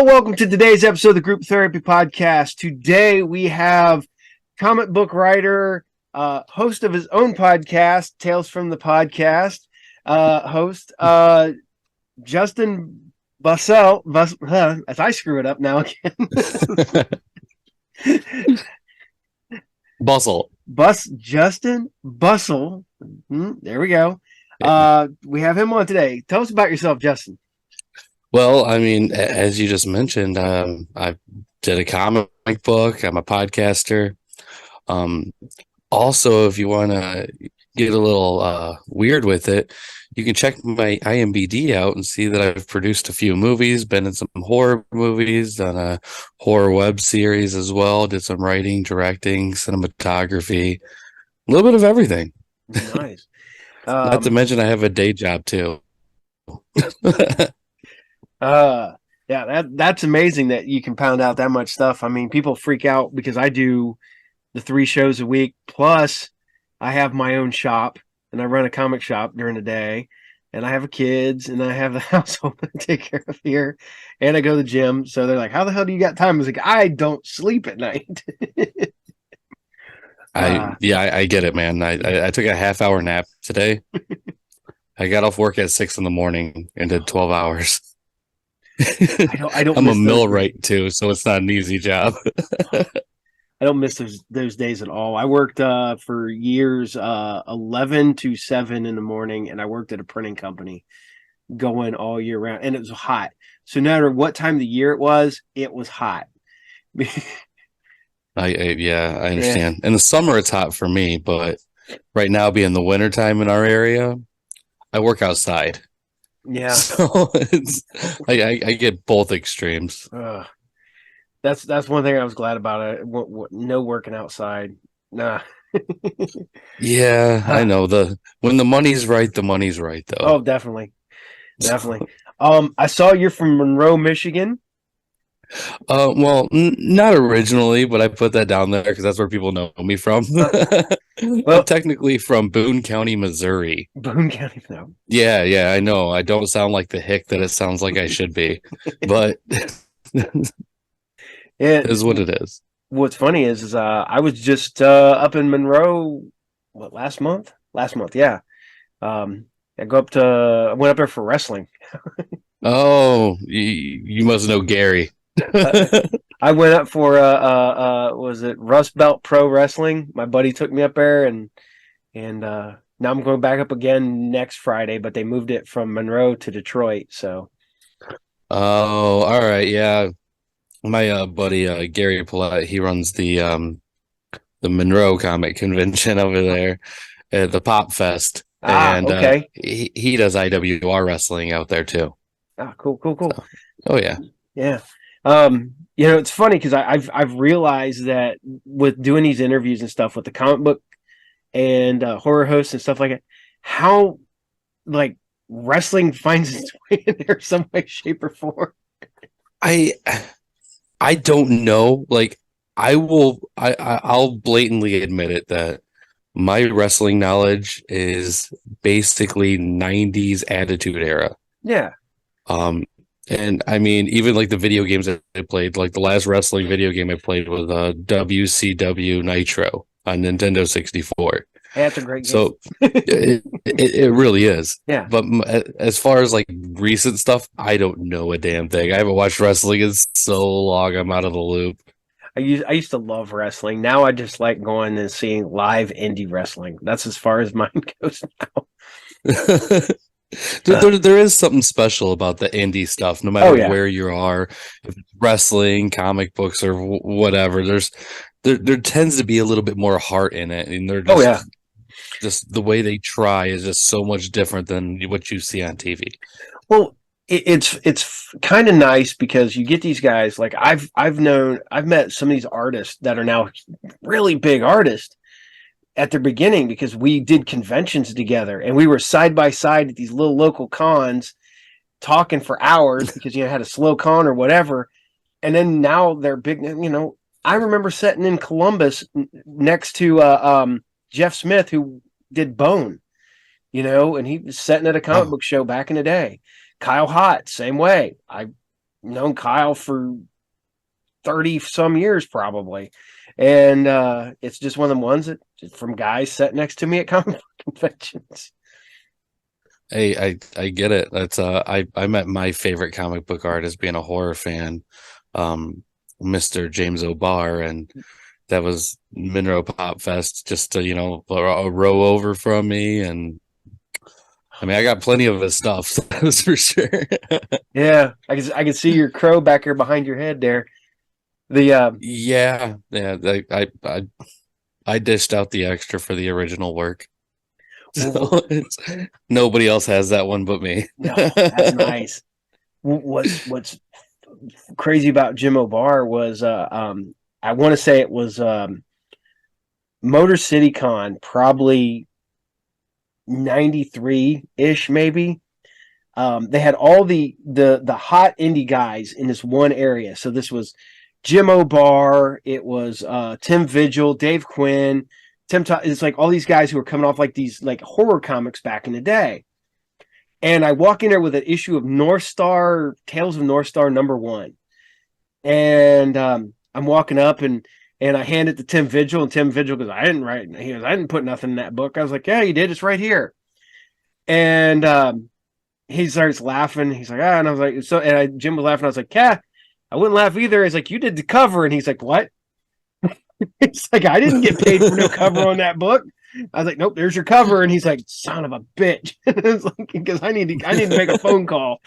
welcome to today's episode of the Group Therapy Podcast. Today we have comic book writer, host of his own podcast, Tales from the Podcast, host Justin Bussell. As I screw it up now again. Justin Bussell. There we go. We have him on today. Tell us about yourself, Justin. Well, I mean, as you just mentioned, I did a comic book. I'm a podcaster. Also, if you want to get a little weird with it, you can check my IMDb out and see that I've produced a few movies, been in some horror movies, done a horror web series as well, did some writing, directing, cinematography, a little bit of everything. Nice. Not to mention I have a day job too. Yeah, that's amazing that you can pound out that much stuff. I mean, people freak out because I do the 3 shows a week, plus I have my own shop and I run a comic shop during the day, and I have kids and I have the household to take care of here, and I go to the gym. So they're like, how the hell do you got time? I was like, I don't sleep at night. I get it, man. I took a half-hour nap today. I got off work at 6 a.m. and did 12 hours. I don't. I'm a millwright too, so it's not an easy job. I don't miss those days at all. I worked for years, 11 to 7 in the morning, and I worked at a printing company, going all year round, and it was hot. So no matter what time of the year it was hot. I understand. In the summer, it's hot for me, but right now, being the wintertime in our area, I work outside. Yeah, so I get both extremes. That's one thing I was glad about it. No working outside. Nah. Yeah, I know. When the money's right, the money's right, though. Oh, definitely. I saw you're from Monroe, Michigan. Well, not originally, but I put that down there because that's where people know me from. Well, I'm technically from Boone County, Missouri. Boone County, no. Yeah, I know. I don't sound like the hick that it sounds like I should be, but it is what it is. What's funny is I was just up in Monroe, last month? Last month, yeah. I went up there for wrestling. Oh, you must know Gary. I went up for was it Rust Belt Pro Wrestling? My buddy took me up there, and now I'm going back up again next Friday, but they moved it from Monroe to Detroit. So, oh, all right, yeah. My buddy Gary Paulette, he runs the Monroe Comic Convention over there at the Pop Fest, and okay. He does IWR wrestling out there too. Cool. So, oh yeah. It's funny because I've realized that with doing these interviews and stuff with the comic book and horror hosts and stuff like that, how like wrestling finds its way in there some way, shape, or form. I don't know. Like I'll blatantly admit it that my wrestling knowledge is basically 90s Attitude Era. Yeah. And I mean, even like the video games that I played, like the last wrestling video game I played was WCW Nitro on Nintendo 64. That's a great game. So it really is. Yeah. But as far as like recent stuff, I don't know a damn thing. I haven't watched wrestling in so long. I'm out of the loop. I used to love wrestling. Now I just like going and seeing live indie wrestling. That's as far as mine goes now. There is something special about the indie stuff, no matter where you are, if it's wrestling, comic books, or whatever. There tends to be a little bit more heart in it, and they're just the way they try is just so much different than what you see on TV. Well, it's kind of nice because you get these guys like I've met some of these artists that are now really big artists at their beginning because we did conventions together and we were side by side at these little local cons talking for hours because had a slow con or whatever, and then now they're big. I remember sitting in Columbus next to Jeff Smith, who did Bone, and he was sitting at a comic book show back in the day. Kyle Hott, same way. I known Kyle for 30 some years probably. And it's just one of the ones that from guys sat next to me at comic book conventions. Hey, I get it. That's I met my favorite comic book artist being a horror fan, Mr. James O'Barr, and that was Monroe Pop Fest, just to, a row over from me. And I mean, I got plenty of his stuff, so that's for sure. Yeah, I can see your crow back here behind your head there. Yeah. I dished out the extra for the original work. So nobody else has that one but me. No, that's nice. What's crazy about Jim O'Barr was I want to say it was Motor City Con, probably 93-ish maybe. They had all the hot indie guys in this one area. So this was Jim O'Barr, it was Tim Vigil, Dave Quinn, it's like all these guys who were coming off like these like horror comics back in the day. And I walk in there with an issue of North Star, Tales of North Star #1. And I'm walking up and I hand it to Tim Vigil, and Tim Vigil goes, I didn't put nothing in that book. I was like, yeah, you did. It's right here. And he starts laughing. He's like, and I was like, Jim was laughing. I was like, yeah, I wouldn't laugh either. He's like, you did the cover. And he's like, what? It's like, I didn't get paid for no cover on that book. I was like, nope, there's your cover. And he's like, son of a bitch. It's like, because I need to make a phone call.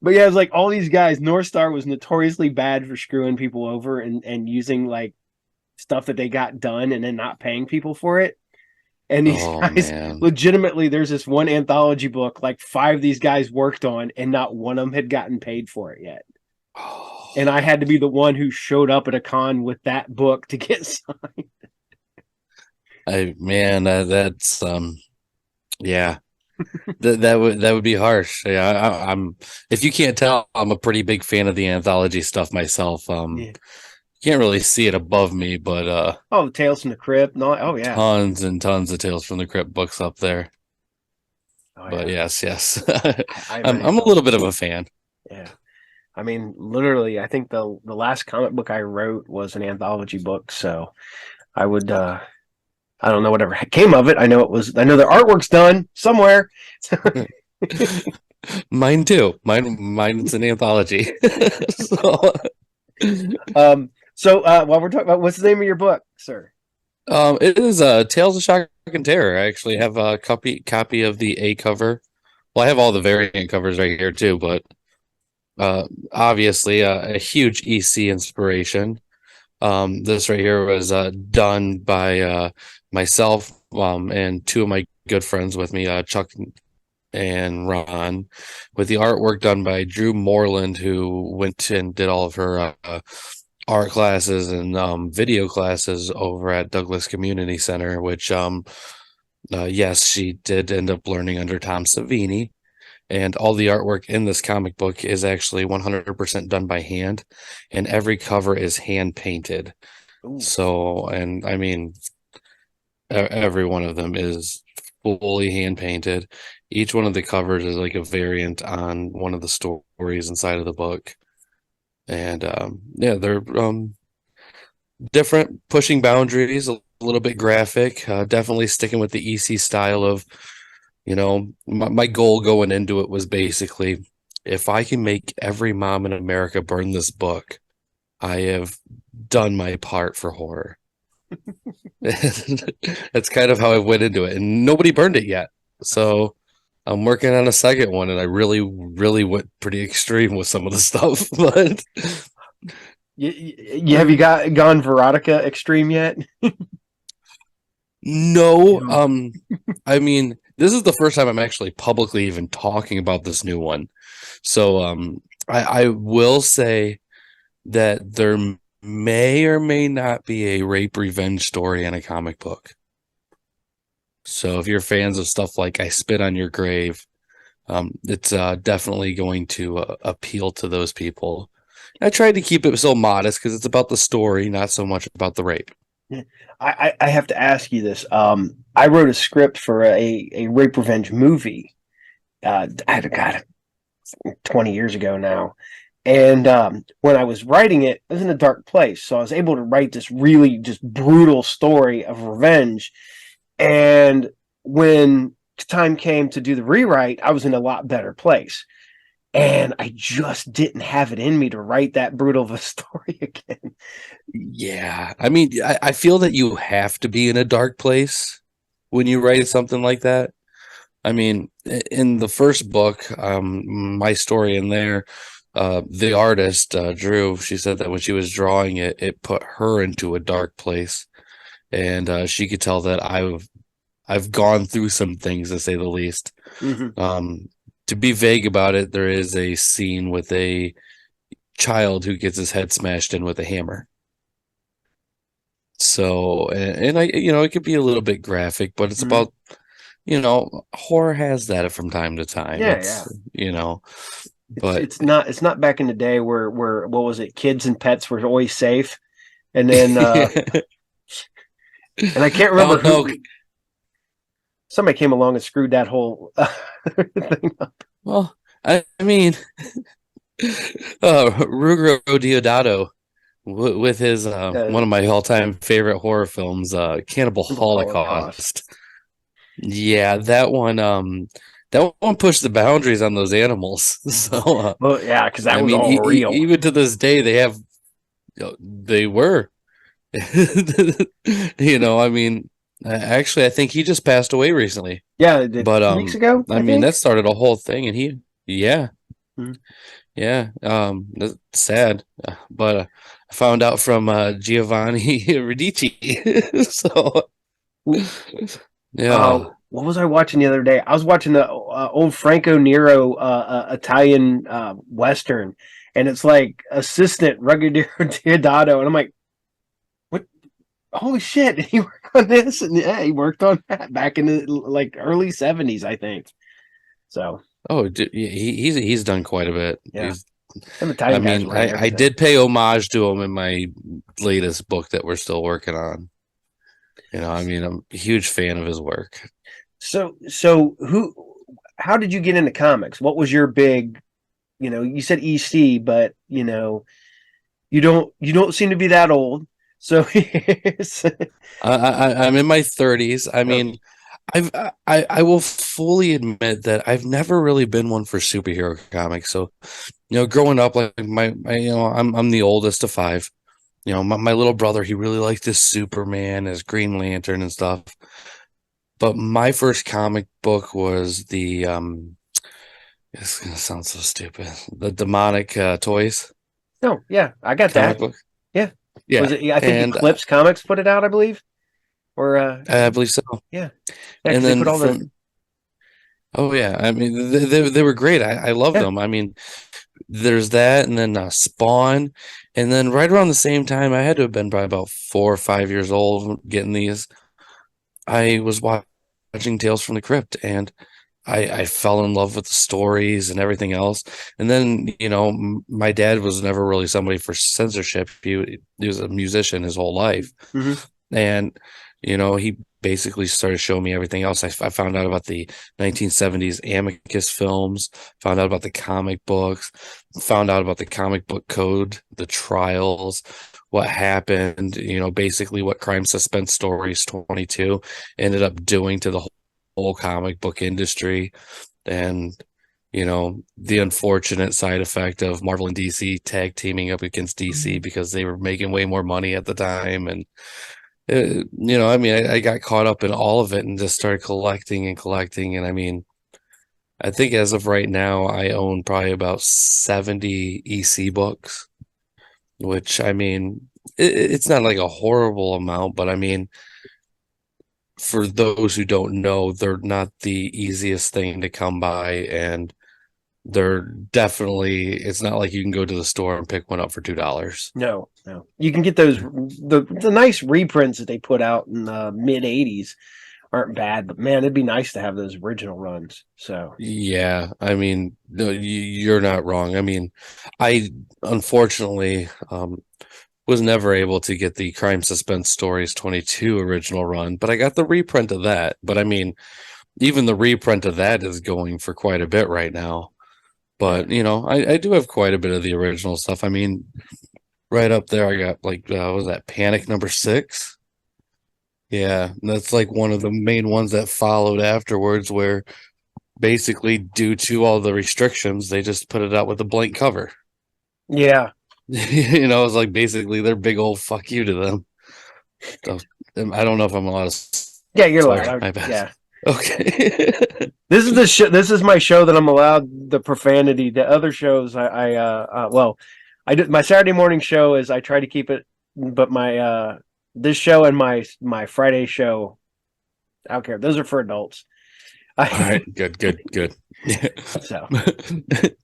But yeah, it's like all these guys, North Star was notoriously bad for screwing people over and using like stuff that they got done and then not paying people for it. And these guys, legitimately, there's this one anthology book, like 5 of these guys worked on, and not one of them had gotten paid for it yet. And I had to be the one who showed up at a con with that book to get signed. That's yeah. that would be harsh. Yeah, I'm if you can't tell, I'm a pretty big fan of the anthology stuff myself. Yeah. Can't really see it above me, but Tales from the Crypt. No, oh yeah. Tons and tons of Tales from the Crypt books up there. Oh, but yeah. yes. I'm a little bit of a fan. Yeah. I mean, literally, I think the last comic book I wrote was an anthology book, so I would I don't know whatever came of it. I know the artwork's done somewhere. Mine too. Mine's an anthology. So while we're talking about, what's the name of your book, sir? It is Tales of Shock and Terror. I actually have a copy of the A cover. Well, I have all the variant covers right here too, but obviously a huge EC inspiration. This right here was done by myself and 2 of my good friends with me, Chuck and Ron, with the artwork done by Drew Moreland, who went and did all of her art classes and video classes over at Douglas Community Center, which yes, she did end up learning under Tom Savini. And all the artwork in this comic book is actually 100% done by hand, and every cover is hand painted. Ooh. So, and I mean, every one of them is fully hand painted. Each one of the covers is like a variant on one of the stories inside of the book. And yeah, they're different, pushing boundaries, a little bit graphic, definitely sticking with the EC style of, my goal going into it was basically, if I can make every mom in America burn this book, I have done my part for horror. That's kind of how I went into it, and nobody burned it yet. So I'm working on a second one, and I really, really went pretty extreme with some of the stuff. But have you gone Veronica extreme yet? No. I mean, this is the first time I'm actually publicly even talking about this new one. So I will say that there may or may not be a rape revenge story in a comic book. So if you're fans of stuff like I Spit on Your Grave, it's definitely going to appeal to those people. I tried to keep it so modest because it's about the story, not so much about the rape. I have to ask you this. I wrote a script for a rape revenge movie. I got it 20 years ago now, And when I was writing it, I was in a dark place. So I was able to write this really just brutal story of revenge. And when time came to do the rewrite, I was in a lot better place. And I just didn't have it in me to write that brutal of a story again. Yeah. I mean, I feel that you have to be in a dark place when you write something like that. I mean, in the first book, my story in there, the artist, Drew, she said that when she was drawing it, it put her into a dark place. And she could tell that I've gone through some things, to say the least. Mm-hmm. To be vague about it, there is a scene with a child who gets his head smashed in with a hammer. So, and I, it could be a little bit graphic, but it's Mm-hmm. about, horror has that from time to time. Yeah, yeah. You know, It's but it's not it's not back in the day where what was it? Kids and pets were always safe, and then and I can't remember oh no, who. Somebody came along and screwed that whole thing up. well, I mean, Rugro Diodato with his Uh, one of my all-time favorite horror films, Cannibal Holocaust. Holocaust. Yeah, that one pushed the boundaries on those animals. So, Well, yeah, because that I was mean, all real. even to this day, they were, I mean, actually, I think he just passed away recently. Yeah, But 2 weeks ago, I I mean, that think. started a whole thing, and yeah, Mm-hmm. yeah, that's sad. But I found out from Giovanni Radici. So, yeah. What was I watching the other day? I was watching the old Franco Nero Italian Western, and it's like assistant Ruggero Deodato, and I'm like, what? Holy shit! Did he work on this? And yeah, he worked on that back in the like early '70s, I think. So Oh, he's done quite a bit. yeah, them I Italian guys mean, write I everything. did pay homage to him in my latest book that we're still working on. I mean, I'm a huge fan of his work. So who? How did you get into comics? What was your big? You said EC, but you don't seem to be that old. So I'm in my 30s. I okay. mean, I will fully admit that I've never really been one for superhero comics. So, growing up, like I'm the oldest of five. My little brother, he really liked this Superman, his Green Lantern and stuff. But my first comic book was it's gonna sound so stupid. The demonic toys No, yeah, I got comic that. book. Yeah. Was Yeah, it? I think and Eclipse Comics put it out, I believe. Or I believe so. yeah, yeah, And because they put then all the oh yeah, I mean they were great. I loved yeah. them. I mean, there's that, and then Spawn, and then right around the same time, I had to have been probably about 4 or 5 years old getting these. I was watching Tales from the Crypt, and I fell in love with the stories and everything else. And then, my dad was never really somebody for censorship. He was a musician his whole life. Mm-hmm. And, he basically started showing me everything else. I found out about the 1970s Amicus films, found out about the comic books, found out about the comic book code, the trials, what happened, basically what Crime Suspense Stories 22 ended up doing to the whole comic book industry, and the unfortunate side effect of Marvel and DC tag teaming up against DC because they were making way more money at the time. And I mean, I got caught up in all of it and just started collecting and collecting. And I mean, I think as of right now, I own probably about 70 EC books, which I mean, it's not like a horrible amount, but I mean, for those who don't know, they're not the easiest thing to come by, and they're definitely, it's not like you can go to the store and pick one up for $2. No, no. You can get those the nice reprints that they put out in the mid '80s aren't bad, but man, it'd be nice to have those original runs. So Yeah, I mean, no, you're not wrong. I mean, I unfortunately was never able to get the Crime Suspense Stories 22 original run, but I got the reprint of that. But I mean, even the reprint of that is going for quite a bit right now. But I do have quite a bit of the original stuff. I mean, right up there, I got like what was that Panic #6? Yeah, that's like one of the main ones that followed afterwards, where basically due to all the restrictions, they just put it out with a blank cover. Yeah. It's like basically their big old fuck you to them. So, I don't know if I'm allowed to Yeah, you're swear. allowed. My bad. Yeah. Okay. This is the show. This is my show that I'm allowed the profanity. The other shows, well, I do my Saturday morning show is I try to keep it, but my this show and my Friday show, I don't care. Those are for adults. All right, good. Yeah. So,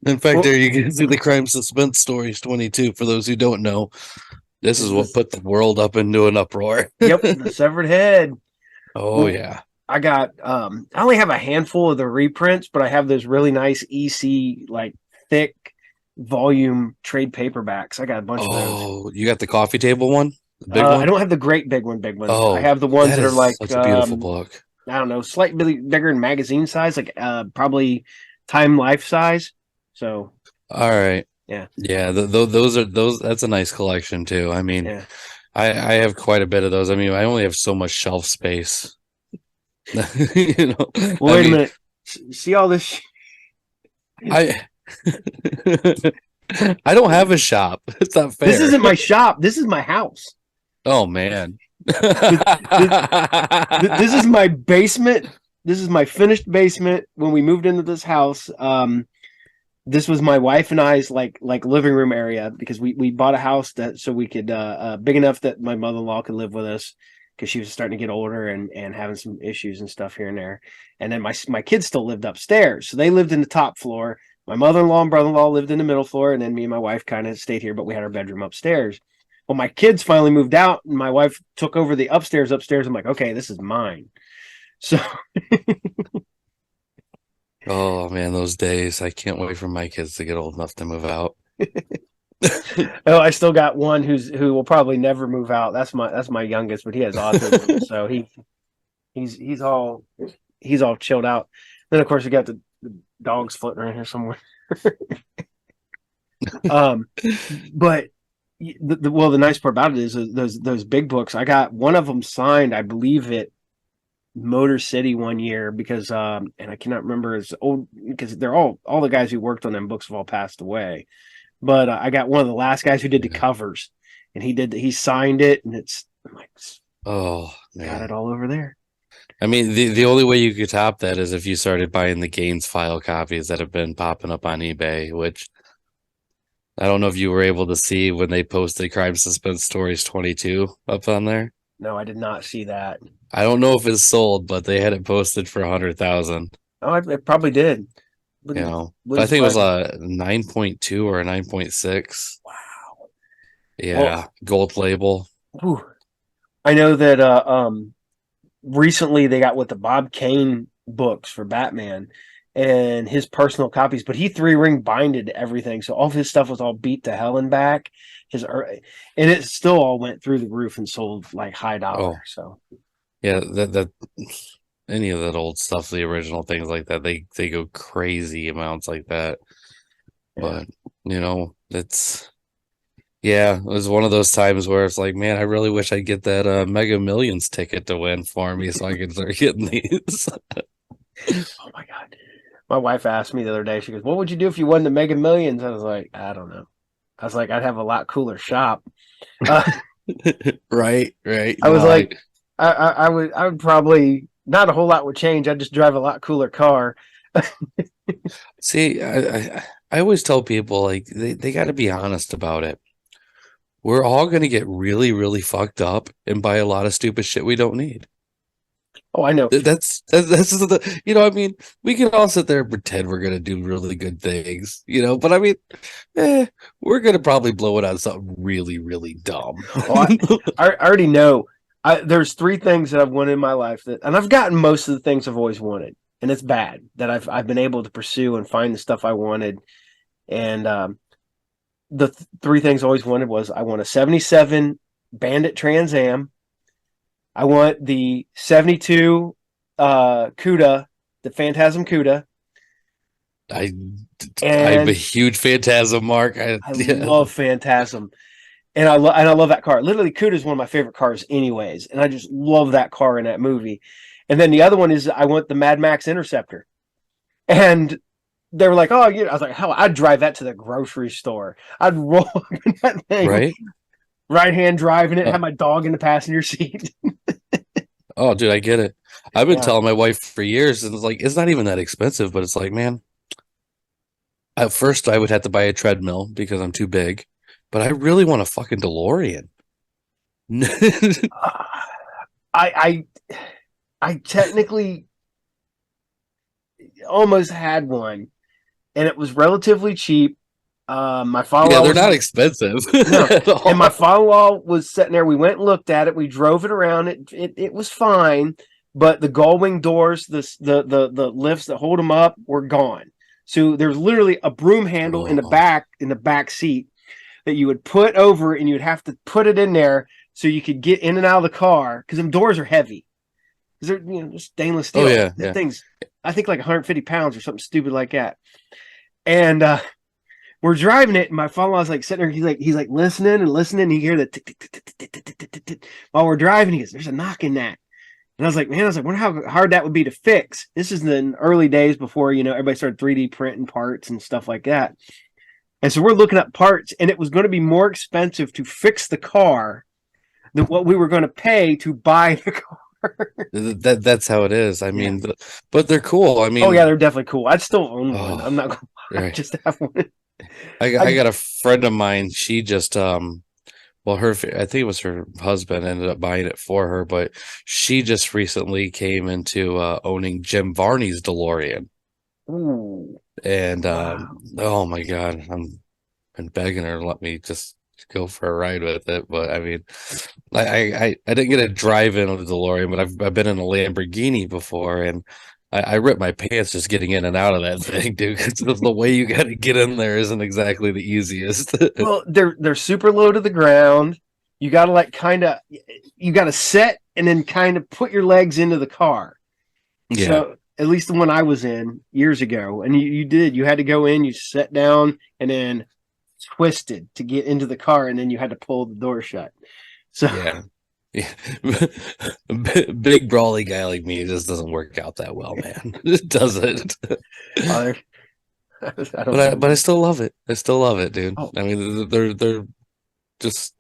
in fact, there you can see the Crime Suspense Stories 22. For those who don't know, this is what put the world up into an uproar. Yep, the severed head. Oh yeah. I got I only have a handful of the reprints, but I have those really nice EC like thick volume trade paperbacks. I got a bunch of those. Oh, you got the coffee table one? The big one? I don't have the great big one. Oh, I have the ones that are like such a beautiful book. I don't know, slightly bigger in magazine size, like probably Time Life size. So, all right, yeah. Those. That's a nice collection too. I mean, yeah. I have quite a bit of those. I mean, I only have so much shelf space. Wait a minute. See all this? I don't have a shop. It's not fair. This isn't my shop. This is my house. Oh man. This is my basement. This is my finished basement. When we moved into this house, this was my wife and I's like living room area, because we bought a house that so we could big enough that my mother-in-law could live with us, because she was starting to get older and having some issues and stuff here and there. And then my kids still lived upstairs, so they lived in the top floor. My mother-in-law and brother-in-law lived in the middle floor, and then me and my wife kind of stayed here, but we had our bedroom upstairs. Well, my kids finally moved out, and my wife took over the upstairs. I'm like, okay, this is mine. So, oh man, those days! I can't wait for my kids to get old enough to move out. Oh, I still got one who will probably never move out. That's my youngest, but he has autism, so he's all chilled out. Then of course we got the dogs floating around here somewhere. But the nice part about it is those big books. I got one of them signed, I believe, at Motor City one year, because and I cannot remember his old, because they're all the guys who worked on them books have all passed away. But I got one of the last guys who did the covers, and he signed it, and it's like, oh man, got it all over there. I mean, the only way you could top that is if you started buying the Gaines file copies that have been popping up on eBay, which I don't know if you were able to see when they posted Crime Suspense Stories 22 up on there. No, I did not see that. I don't know if it's sold, but they had it posted for 100,000. Oh, it probably did. But I think it was a 9.2 or a 9.6. Wow. Yeah, well, gold label. Whew. I know that recently they got with the Bob Kane books for Batman and his personal copies, but he 3-ring binded everything, so all of his stuff was all beat to hell and back. And it still all went through the roof and sold like high dollar. Oh. So yeah, that any of that old stuff, the original things like that, they go crazy amounts like that. Yeah. But it's it was one of those times where it's like, man, I really wish I'd get that Mega Millions ticket to win for me so I could start getting these. Oh my god. My wife asked me the other day, she goes, what would you do if you won the Mega Millions? I was like, I don't know. I was like, I'd have a lot cooler shop. Right. I was like, I would probably, not a whole lot would change. I'd just drive a lot cooler car. See, I always tell people, like, they got to be honest about it. We're all going to get really, really fucked up and buy a lot of stupid shit we don't need. Oh, I know. That's I mean, we can all sit there and pretend we're going to do really good things, but I mean, we're going to probably blow it on something really, really dumb. I already know. There's 3 things that I've wanted in my life and I've gotten most of the things I've always wanted, and it's bad that I've been able to pursue and find the stuff I wanted. And the 3 things I always wanted was, I want a 77 Bandit Trans Am. I want the 72 CUDA, the Phantasm CUDA, I I'm a And huge Phantasm, Mark. I Yeah. love Phantasm. And I love that car. Literally, Cuda is one of my favorite cars, anyways. And I just love that car in that movie. And then the other one is I want the Mad Max Interceptor. And they were like, "Oh, I was like, "Hell, I'd drive that to the grocery store. I'd roll up in that thing, Right? right hand driving it, Uh, have my dog in the passenger seat." oh, dude, I get it. I've been Yeah. telling my wife for years, and it's like it's not even that expensive, but it's like, man, at first I would have to buy a treadmill because I'm too big, but I really want a fucking DeLorean. I I technically almost had one, and it was relatively cheap. My Yeah, father-in-law they're was not like, expensive "No," at and my all. father-in-law was sitting there. We went and looked at it. We drove it around. It was fine, but the gull wing doors, the lifts that hold them up, were gone. So there's literally a broom handle Oh, in the back seat that you would put over, and you'd have to put it in there so you could get in and out of the car because them doors are heavy because they're stainless oh steel. yeah, That yeah. thing's I think like 150 pounds or something stupid like that. And we're driving it, and my father-in-law's like sitting there. He's like listening and listening. And you hear the tick, tick, tick, tick, tick, tick, tick, tick, tick. While we're driving. He goes, "There's a knock in that." And I was like, "Man," wonder how hard that would be to fix. This is in the early days before everybody started 3D printing parts and stuff like that. And so we're looking up parts, and it was going to be more expensive to fix the car than what we were going to pay to buy the car. That's how it is. I Yeah. mean, but they're cool. I Oh yeah, mean, they're definitely cool. I'd still own one. I'm oh, not going to lie. right. Just have one. I I got a friend of mine. She just well, I think it was her husband ended up buying it for her, but she just recently came into owning Jim Varney's DeLorean, Ooh, and wow. oh my God, I'm been begging her to let me just go for a ride with it. But I mean, I didn't get a drive in on the DeLorean, but I've been in a Lamborghini before, and I ripped my pants just getting in and out of that thing, dude. 'Cause the way you got to get in there isn't exactly the easiest. Well, they're super low to the ground. You got to you got to set and then kind of put your legs into the car. Yeah, So at least the one I was in years ago, and you had to go in, you sat down, and then twisted to get into the car, and then you had to pull the door shut. So yeah. Yeah. Big brawly guy like me just doesn't work out that well, man. It doesn't. I I don't But blame I you. still love it. I still love it, dude. Oh, I mean, they're just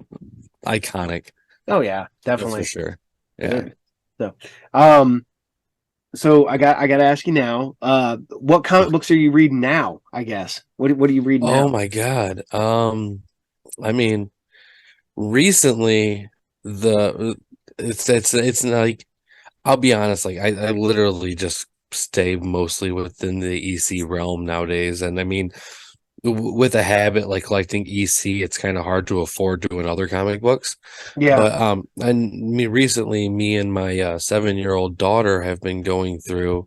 iconic. oh yeah, That's for definitely. sure. Yeah. They're- So, um, I got to ask you now. What comic books are you reading now? I guess. What are you reading Oh now? my God. I mean, recently the it's like I'll be honest, like I literally just stay mostly within the EC realm nowadays. And I mean, with a habit like collecting EC, it's kind of hard to afford doing other comic books. Yeah, But and recently, me and my 7-year-old daughter have been going through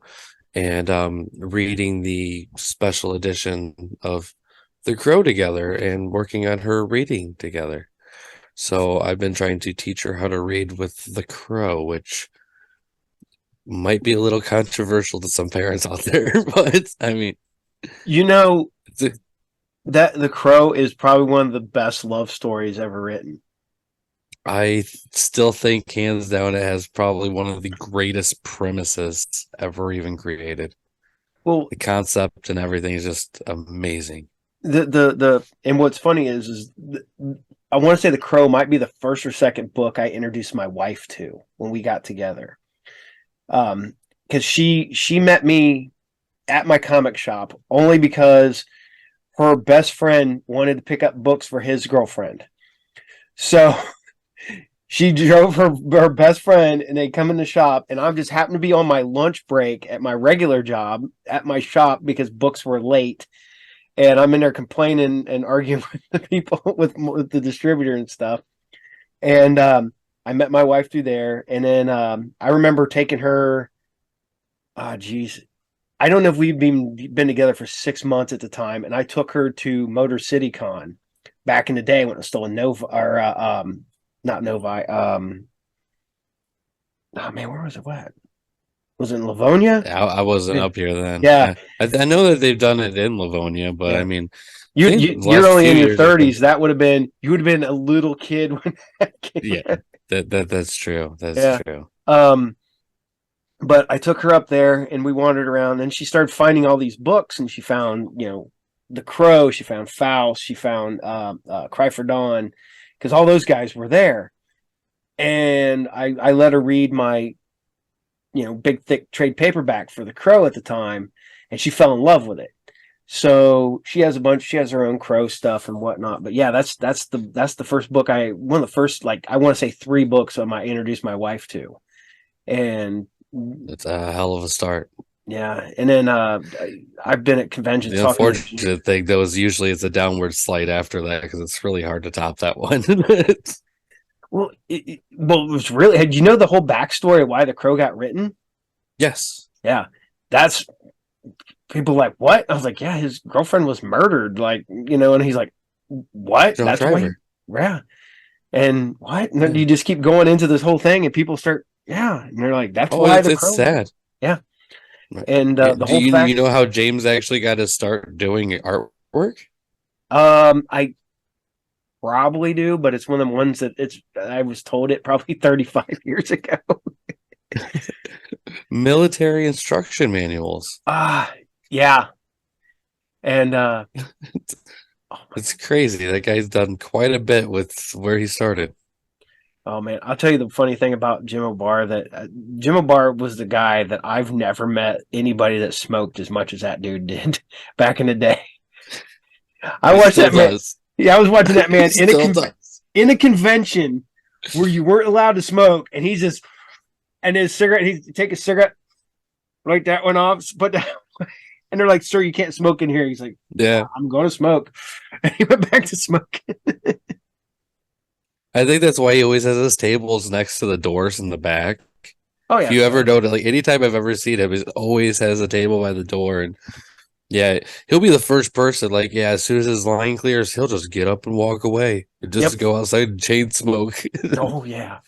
and reading the special edition of The Crow together and working on her reading together. So I've been trying to teach her how to read with The Crow, which might be a little controversial to some parents out there, but I mean, you know it's that The Crow is probably one of the best love stories ever written. I still think hands down it has probably one of the greatest premises ever even created. Well, The concept and everything is just amazing. the and what's funny I want to say The Crow might be the first or second book I introduced my wife to when we got together. Because she met me at my comic shop only because her best friend wanted to pick up books for his girlfriend. So she drove her best friend, and they come in the shop, and I just happened to be on my lunch break at my regular job at my shop because books were late, and I'm in there complaining and arguing with the people with the distributor and stuff. And I met my wife through there, and then I remember taking her. Ah, geez, I don't know if we've been together for 6 months at the time, and I took her to Motor City Con back in the day when it was still a Nova or not Novi. Oh man, where was it at? Was it in Livonia? I wasn't up here then. Yeah. I know that they've done it in Livonia, but Yeah. I mean, I think the You're last only few in your years have been. 30s. You would have been a little kid when that came Yeah, out. that's true. That's Yeah. true. But I took her up there and we wandered around and she started finding all these books and she found, The Crow, she found Faust, she found Cry for Dawn, because all those guys were there. And I let her read my, big thick trade paperback for The Crow at the time, and she fell in love with it. So she has her own Crow stuff and whatnot. But yeah, that's the first book one of the first, like, I want to say 3 books I introduced my wife to. And It's a hell of a start. yeah, and then I've been at conventions The talking unfortunate thing, though, is usually it's a downward slide after that because it's really hard to top that one. well, it was really. Did you know the whole backstory of why The Crow got written? Yes. Yeah, that's people like what? I was like, yeah, his girlfriend was murdered, like, and he's like, what? John That's Driver. why. Yeah, and what? And then you just keep going into this whole thing, and people start, yeah, and they're like, that's why The it's Crow. sad. Yeah, and the whole fact. You know how James actually got to start doing artwork? I probably do, but it's one of the ones that I was told it probably 35 years ago. Military instruction manuals. Yeah. And it's crazy. That guy's done quite a bit with where he started. Oh man, I'll tell you the funny thing about Jim O'Barr, that Jim O'Barr was the guy that I've never met anybody that smoked as much as that dude did back in the day. I watched that man. Yeah, I was watching that man in a convention where you weren't allowed to smoke, and he's just, and his cigarette, he'd take a cigarette, light that one off, put that, and they're like, "Sir, you can't smoke in here." He's like, "Yeah, I'm going to smoke," and he went back to smoking. I think that's why he always has his tables next to the doors in the back. Oh yeah. If you ever notice, like anytime I've ever seen him, he always has a table by the door, and yeah, he'll be the first person. Like, yeah, as soon as his line clears, he'll just get up and walk away, and just go outside and chain smoke. Oh yeah.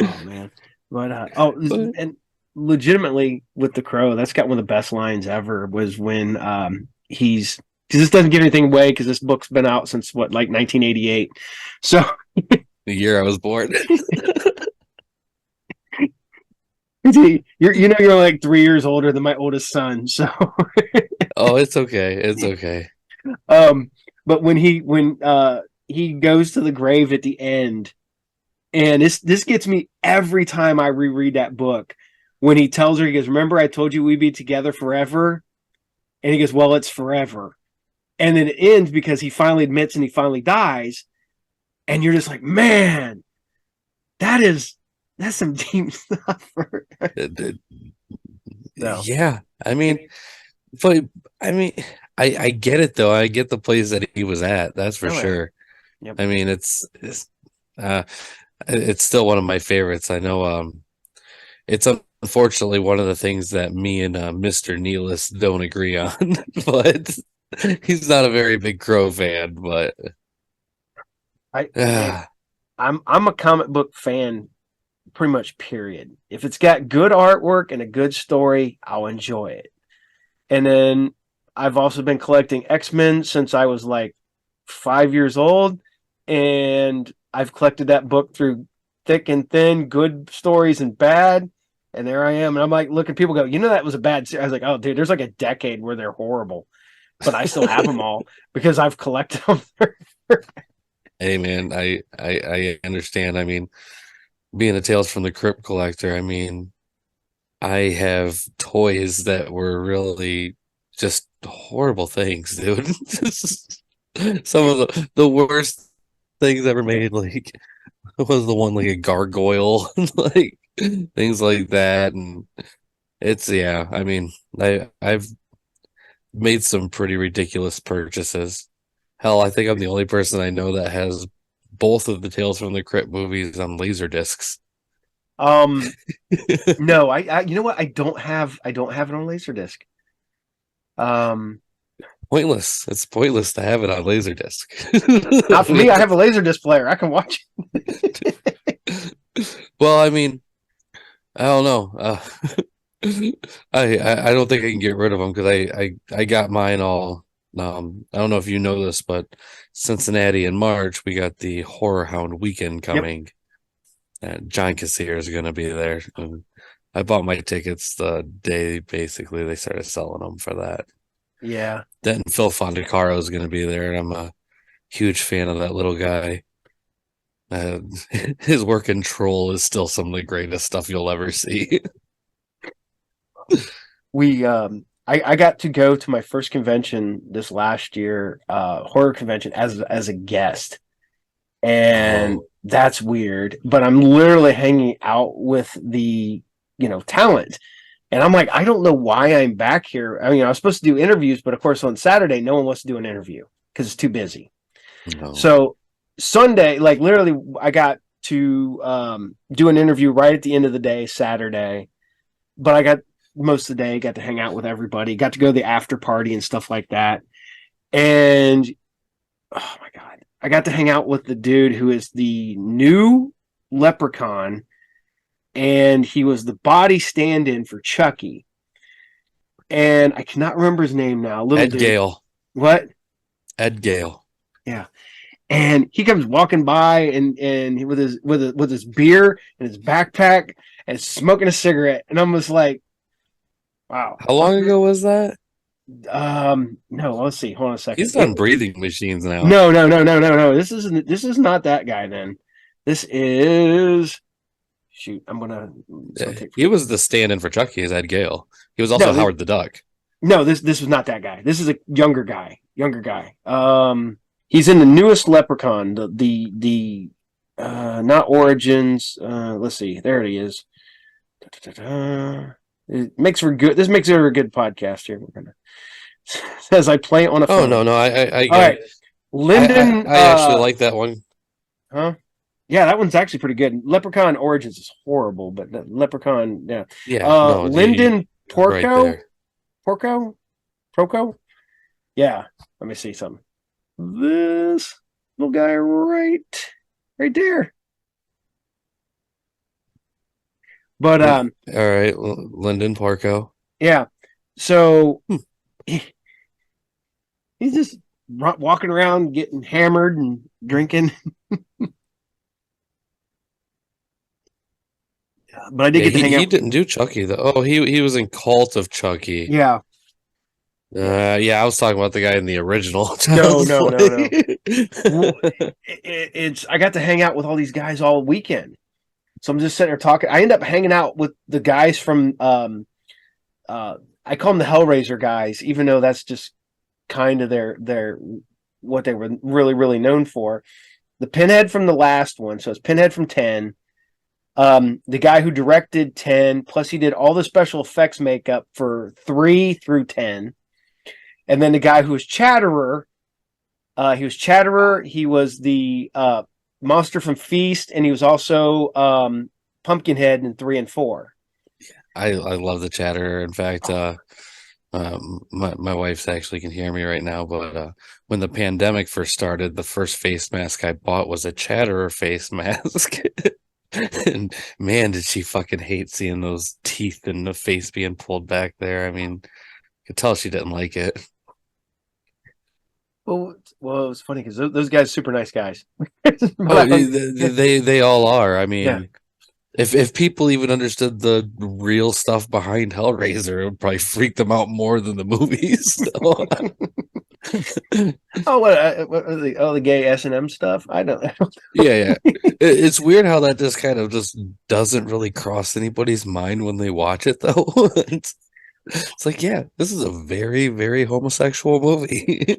Oh man, but and legitimately with The Crow, that's got one of the best lines ever. Was when he's, because this doesn't give anything away because this book's been out since what, like 1988. So the year I was born. You're like 3 years older than my oldest son, so oh, it's okay. It's okay. But when he goes to the grave at the end, and this gets me every time I reread that book, when he tells her, he goes, "Remember I told you we'd be together forever?" And he goes, "Well, it's forever." And then it ends because he finally admits and he finally dies, and you're just like, man, that's some deep stuff. Yeah, I mean, but I mean, I get it though. I get the place that he was at. That's for sure. Yep. I mean, it's still one of my favorites. I know. It's unfortunately one of the things that me and Mr. Neelis don't agree on, but he's not a very big Crow fan. But I'm a comic book fan, pretty much, period. If it's got good artwork and a good story, I'll enjoy it. And then I've also been collecting X-Men since I was like 5 years old, and I've collected that book through thick and thin, good stories and bad. And there I am, and I'm like, looking, people go, that was a bad series. I was like, oh dude, there's like a decade where they're horrible, but I still have them all because I've collected them. Hey man, I understand. I mean, being a Tales from the Crypt collector, I mean, I have toys that were really just horrible things, dude. Some of the worst things ever made. Like, was the one like a gargoyle, like things like that, and I mean, I've made some pretty ridiculous purchases. Hell, I think I'm the only person I know that has both of the Tales from the Crypt movies on laser discs. No, I you know what? I don't have it on Laserdisc. Pointless. It's pointless to have it on Laserdisc. Not for me. I have a Laserdisc player. I can watch it. Well, I mean, I don't know. I don't think I can get rid of them because I got mine all. I don't know if you know this, but Cincinnati in March we got the Horror Hound weekend Yep. coming, and John Cassier is going to be there. And I bought my tickets the day basically they started selling them for that. Yeah. Then Phil Fondacaro is going to be there, and I'm a huge fan of that little guy. Uh, his work in Troll is still some of the greatest stuff you'll ever see. I got to go to my first convention this last year, horror convention as a guest. And Oh, that's weird. But I'm literally hanging out with the, talent. And I'm like, I don't know why I'm back here. I mean, I was supposed to do interviews, but of course on Saturday, no one wants to do an interview because it's too busy. no. So Sunday, like literally, I got to do an interview right at the end of the day, Saturday. But I got most of the day, got to hang out with everybody, got to go to the after party and stuff like that. And oh my God, I got to hang out with the dude who is the new Leprechaun, and he was the body stand-in for Chucky. And I cannot remember his name now. Little Ed dude. Gale. What? Ed Gale. Yeah. And he comes walking by and with his beer and his backpack and smoking a cigarette. And I'm just like, wow. How long ago was that? No, let's see. Hold on a second. He's on breathing machines now. No. This is not that guy then. This is shoot. He was the stand-in for Chucky as Ed Gale. He was also Howard the Duck. No, this was not that guy. This is a younger guy. He's in the newest Leprechaun, the not Origins. Let's see. There he is. It makes for good. This makes it a good podcast here. We're gonna says I play on a phone. Oh no, I all right. Lyndon, I actually like that one. Huh? Yeah, that one's actually pretty good. Leprechaun Origins is horrible, but Leprechaun, yeah. Lyndon Porco, right Porco. Yeah. Let me see something. This little guy right there. But all right, Lyndon Porco. Yeah. So he's just walking around getting hammered and drinking. But I did get to hang out. He didn't do Chucky though. Oh, he was in Cult of Chucky. Yeah. I was talking about the guy in the original. No. It's I got to hang out with all these guys all weekend. So I'm just sitting there talking. I end up hanging out with the guys from I call them the Hellraiser guys, even though that's just kind of their what they were really, really known for. The Pinhead from the last one, so it's Pinhead from 10. The guy who directed 10, plus he did all the special effects makeup for 3 through 10. And then the guy who was Chatterer, he was the monster from Feast, and he was also Pumpkinhead in 3 and 4. I love the Chatterer. In fact, my wife's actually can hear me right now, but when the pandemic first started, the first face mask I bought was a Chatterer face mask. And man, did she fucking hate seeing those teeth and the face being pulled back there. I mean, you could tell she didn't like it. Well, it was funny because those guys are super nice guys. They all are. I mean, yeah. If people even understood the real stuff behind Hellraiser, it would probably freak them out more than the movies. What are they? Oh, the gay S&M stuff. I don't. Yeah. It's weird how that just kind of just doesn't really cross anybody's mind when they watch it, though. It's like, yeah, this is a very, very homosexual movie.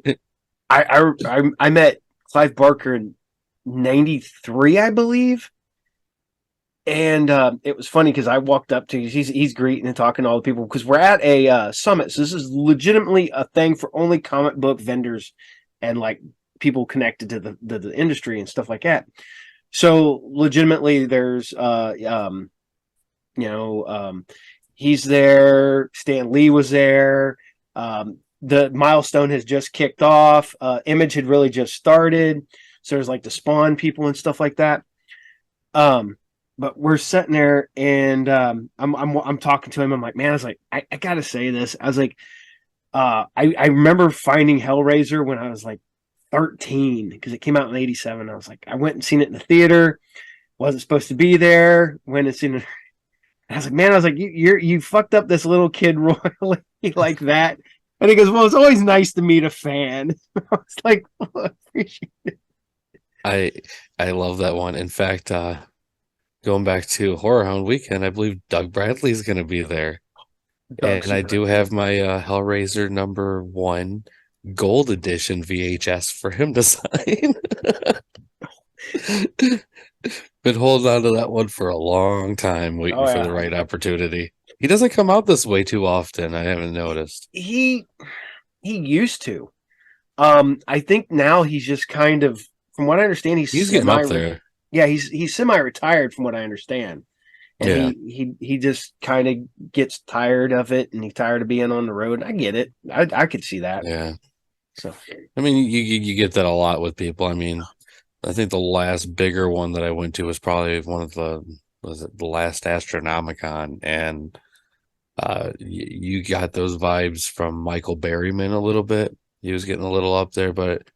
I met Clive Barker in '93, I believe. And it was funny because I walked up to he's greeting and talking to all the people because we're at a summit. So this is legitimately a thing for only comic book vendors and like people connected to the industry and stuff like that. So legitimately, there's he's there. Stan Lee was there. The milestone has just kicked off. Image had really just started. So there's like the Spawn people and stuff like that. but we're sitting there, and I'm talking to him. I'm like, man, I was like, I gotta say this. I was like, I remember finding Hellraiser when I was like 13 because it came out in '87. I was like, I went and seen it in the theater. Wasn't supposed to be there. Went and seen it. I was like, man, I was like, you fucked up this little kid royally like that. And he goes, well, it's always nice to meet a fan. I was like, well, I appreciate it. I love that one. In fact, going back to Horror Hound Weekend, I believe Doug Bradley's going to be there. Doug's And I do super have my Hellraiser #1 gold edition VHS for him to sign. Been holding on to that one for a long time, waiting for the right opportunity. He doesn't come out this way too often. I haven't noticed. He used to. I think now he's just kind of, from what I understand, he's getting up there. Yeah, he's semi-retired from what I understand. And yeah. he just kind of gets tired of it, and he's tired of being on the road. I get it. I could see that. Yeah. So I mean, you get that a lot with people. I mean, I think the last bigger one that I went to was probably one of the last Astronomicon, and you got those vibes from Michael Berryman a little bit. He was getting a little up there, but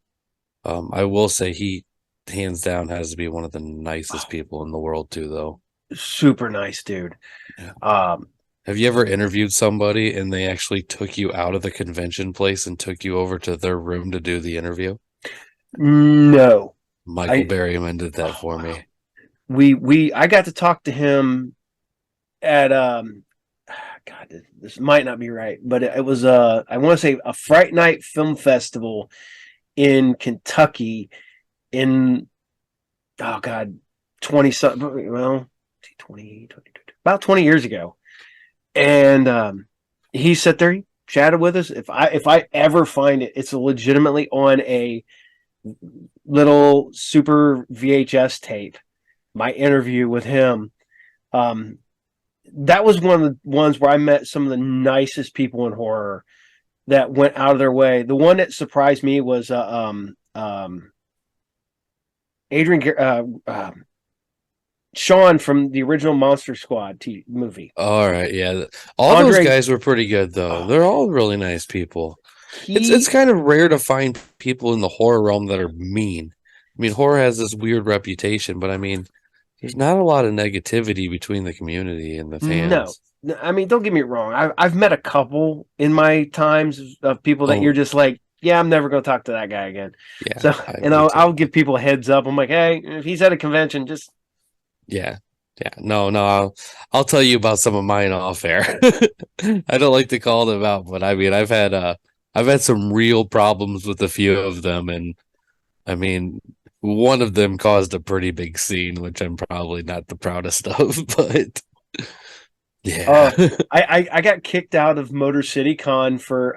I will say he hands down has to be one of the nicest people in the world too, though. Super nice dude. Yeah. Have you ever interviewed somebody and they actually took you out of the convention place and took you over to their room to do the interview? No. Michael Berryman did that for me. I got to talk to him at God, this might not be right, but it was I want to say a Fright Night Film Festival in Kentucky in oh God 20 something, well 20 about 20 years ago. And he sat there, he chatted with us. If I ever find it, it's legitimately on a little super VHS tape, my interview with him. That was one of the ones where I met some of the nicest people in horror that went out of their way. The one that surprised me was Adrian Sean from the original Monster Squad movie. All right, yeah. All those guys were pretty good, though. They're all really nice people. It's kind of rare to find people in the horror realm that are mean. I mean, horror has this weird reputation, but I mean, there's not a lot of negativity between the community and the fans. No, I mean, don't get me wrong. I've met a couple in my times of people that you're just like, yeah, I'm never going to talk to that guy again. Yeah, so, and I'll give people a heads up. I'm like, hey, if he's at a convention, just yeah. No, I'll tell you about some of mine off air. I don't like to call them out, but I mean, I've had some real problems with a few of them, and I mean, one of them caused a pretty big scene, which I'm probably not the proudest of, but yeah. I got kicked out of Motor City Con for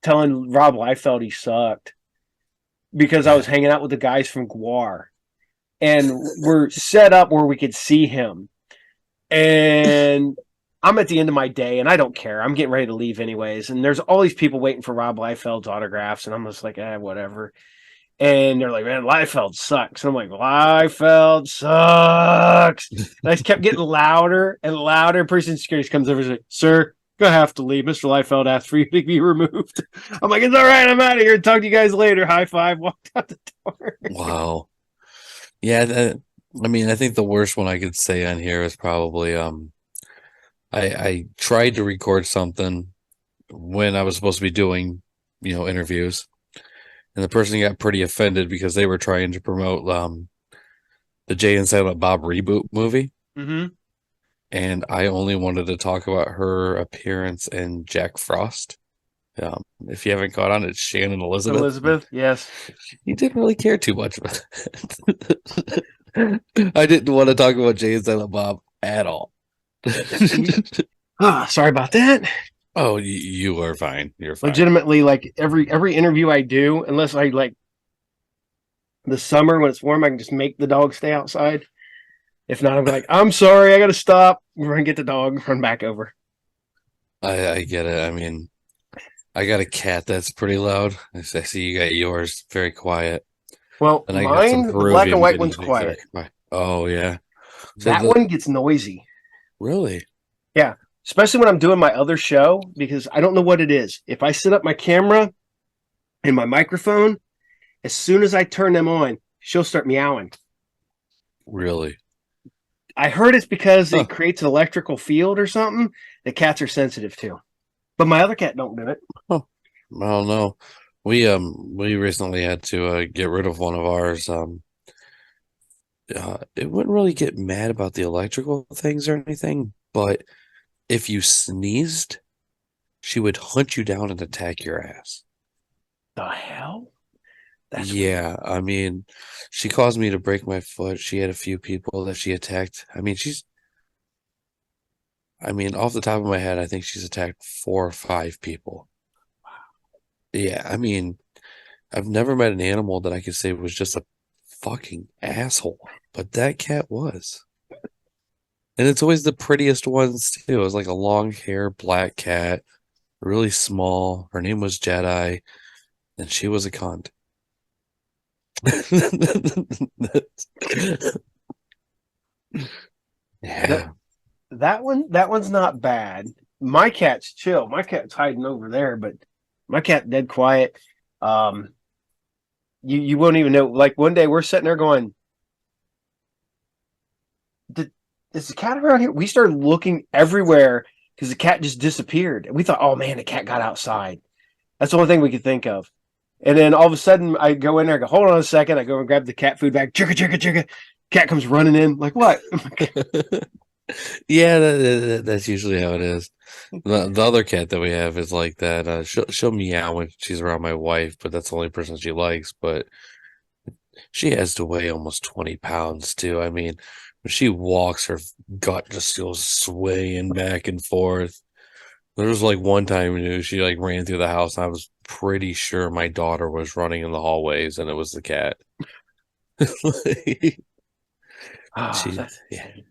telling Rob Liefeld he sucked because I was hanging out with the guys from Gwar. And we're set up where we could see him. And I'm at the end of my day, and I don't care. I'm getting ready to leave anyways. And there's all these people waiting for Rob Liefeld's autographs, and I'm just like, whatever. And they're like, man, Liefeld sucks. And I'm like, Liefeld sucks. And I just kept getting louder and louder. Person security comes over and says, sir, gonna have to leave. Mr. Liefeld asked for you to be removed. I'm like, it's all right. I'm out of here. Talk to you guys later. High five. Walked out the door. Wow. Yeah, I mean, I think the worst one I could say on here is probably I tried to record something when I was supposed to be doing, interviews, and the person got pretty offended because they were trying to promote the Jay and Silent Bob reboot movie. Mm-hmm. And I only wanted to talk about her appearance in Jack Frost. If you haven't caught on, it's Shannon Elizabeth. Elizabeth, yes. You didn't really care too much about it. I didn't want to talk about Jay and Silent Bob at all. Sorry about that. Oh, you are fine. You're fine. Legitimately, like every interview I do, unless I like the summer when it's warm, I can just make the dog stay outside. If not, I'm like, I'm sorry, I got to stop. We're gonna get the dog, run back over. I get it. I mean, I got a cat that's pretty loud. I see you got yours very quiet. Well, and mine, the black and white one's quiet. Oh yeah. So That one gets noisy. really? Yeah. Especially when I'm doing my other show, because I don't know what it is. If I set up my camera and my microphone, as soon as I turn them on, she'll start meowing. Really? I heard it's because Huh. it creates an electrical field or something that cats are sensitive to. But my other cat don't do it. Huh. I don't know. We recently had to get rid of one of ours. It wouldn't really get mad about the electrical things or anything, but if you sneezed, she would hunt you down and attack your ass. The hell? That's weird. Yeah, I mean, she caused me to break my foot. She had a few people that she attacked. I mean, off the top of my head, I think she's attacked 4 or 5 people. Yeah, I mean, I've never met an animal that I could say was just a fucking asshole, but that cat was. And it's always the prettiest ones too. It was like a long hair black cat, really small. Her name was Jedi, and she was a cunt. That Yeah. that one's not bad. My cat's chill. My cat's hiding over there, but my cat dead quiet. Um, you won't even know. Like one day we're sitting there going, is the cat around here? We started looking everywhere because the cat just disappeared. And we thought, oh man, the cat got outside. That's the only thing we could think of. And then all of a sudden I go in there, I go, hold on a second. I go and grab the cat food bag. Chugga, chugga, chugga. Cat comes running in. Like, what? Yeah, that's usually how it is. The other cat that we have is like that. She'll meow when she's around my wife, but that's the only person she likes. But she has to weigh almost 20 pounds too. I mean, when she walks, her gut just goes swaying back and forth. There was like one time, she like ran through the house, and I was pretty sure my daughter was running in the hallways, and it was the cat. Like, Oh, she, that's yeah, insane.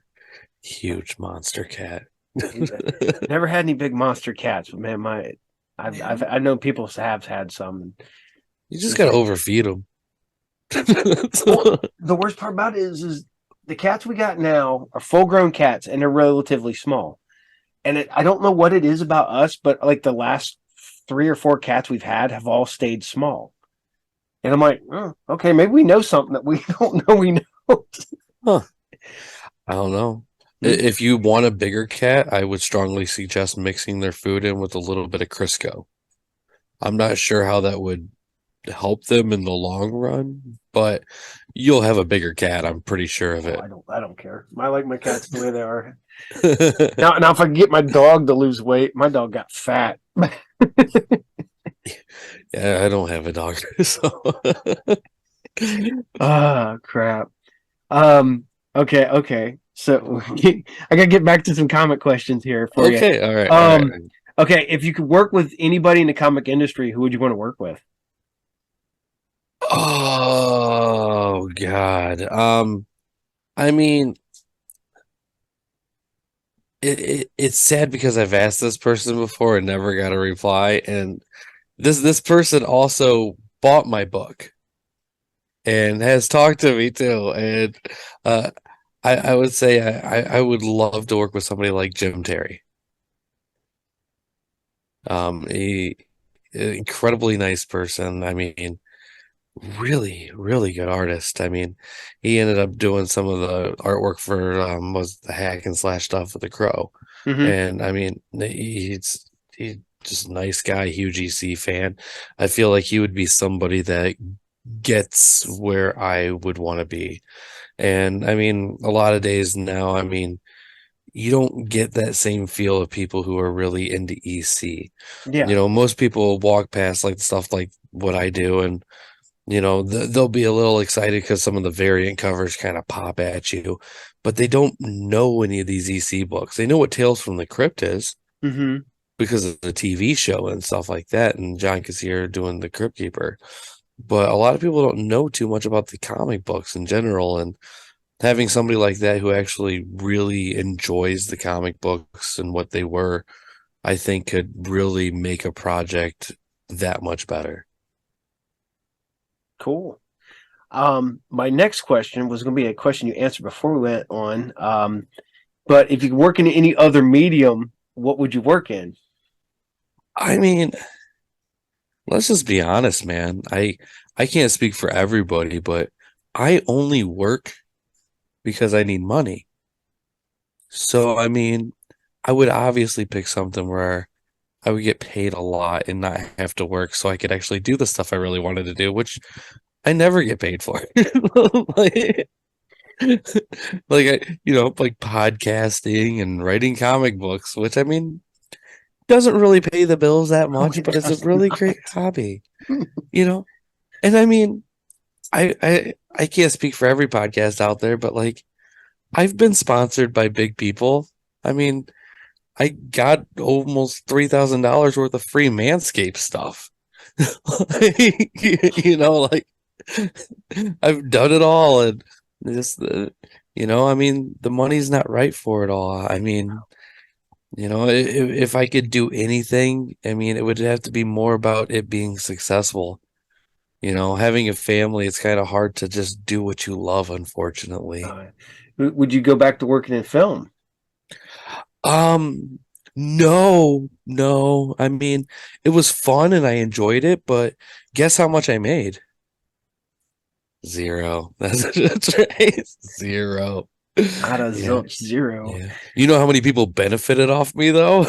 huge monster cat. Never had any big monster cats, but man, I know people have had some. You It's just just gotta like, overfeed them. well, the worst part about it is the cats we got now are full grown cats and they're relatively small. And I don't know what it is about us, but like the last 3 or 4 cats we've had have all stayed small. And I'm like, oh, okay, maybe we know something that we don't know we know. Huh. I don't know. Hmm? If you want a bigger cat, I would strongly suggest mixing their food in with a little bit of Crisco. I'm not sure how that would help them in the long run, but you'll have a bigger cat. I'm pretty sure of Oh, it. I don't care. I like my cats the way they are. Now if I can get my dog to lose weight, my dog got fat. Yeah, I don't have a dog, so Ah, crap. Okay. So I gotta get back to some comic questions here for you. okay, all right, all right. Um, okay, if you could work with anybody in the comic industry, who would you want to work with? Oh God. I mean, it's sad because I've asked this person before and never got a reply, and this person also bought my book and has talked to me too. And uh, I would say I would love to work with somebody like Jim Terry. He incredibly nice person. I mean, really, really good artist. I mean, he ended up doing some of the artwork for was the hack and slash stuff with the Crow. Mm-hmm. And I mean, he's just a nice guy, huge EC fan. I feel like he would be somebody that gets where I would want to be. And I mean, a lot of days now, I mean, you don't get that same feel of people who are really into EC. Yeah. Most people walk past like stuff like what I do, and they'll be a little excited because some of the variant covers kind of pop at you, but they don't know any of these EC books. They know what Tales from the Crypt is Mm-hmm. because of the TV show and stuff like that, and John Kassir doing the Crypt Keeper. But a lot of people don't know too much about the comic books in general, and having somebody like that who actually really enjoys the comic books and what they were, I think could really make a project that much better. Cool. My next question was going to be a question you answered before we went on. But if you could work in any other medium, what would you work in? I mean, let's just be honest, man. I can't speak for everybody, but I only work because I need money. So, I mean, I would obviously pick something where I would get paid a lot and not have to work so I could actually do the stuff I really wanted to do, which I never get paid for. Like, like podcasting and writing comic books, which I mean doesn't really pay the bills that Oh, much, it but it's a does really not. great hobby, you know? And I mean, I can't speak for every podcast out there, but like I've been sponsored by big people. I mean, I got almost $3,000 worth of free Manscaped stuff. Like, like I've done it all, and just I mean, the money's not right for it all. I mean, if I could do anything, I mean, it would have to be more about it being successful. Having a family, it's kind of hard to just do what you love, unfortunately. Would you go back to working in film? Um, no, no. I mean, it was fun and I enjoyed it, but guess how much I made? Zero. That's right. Zero. Not a Yeah. zilch, zero. Yeah. You know how many people benefited off me though?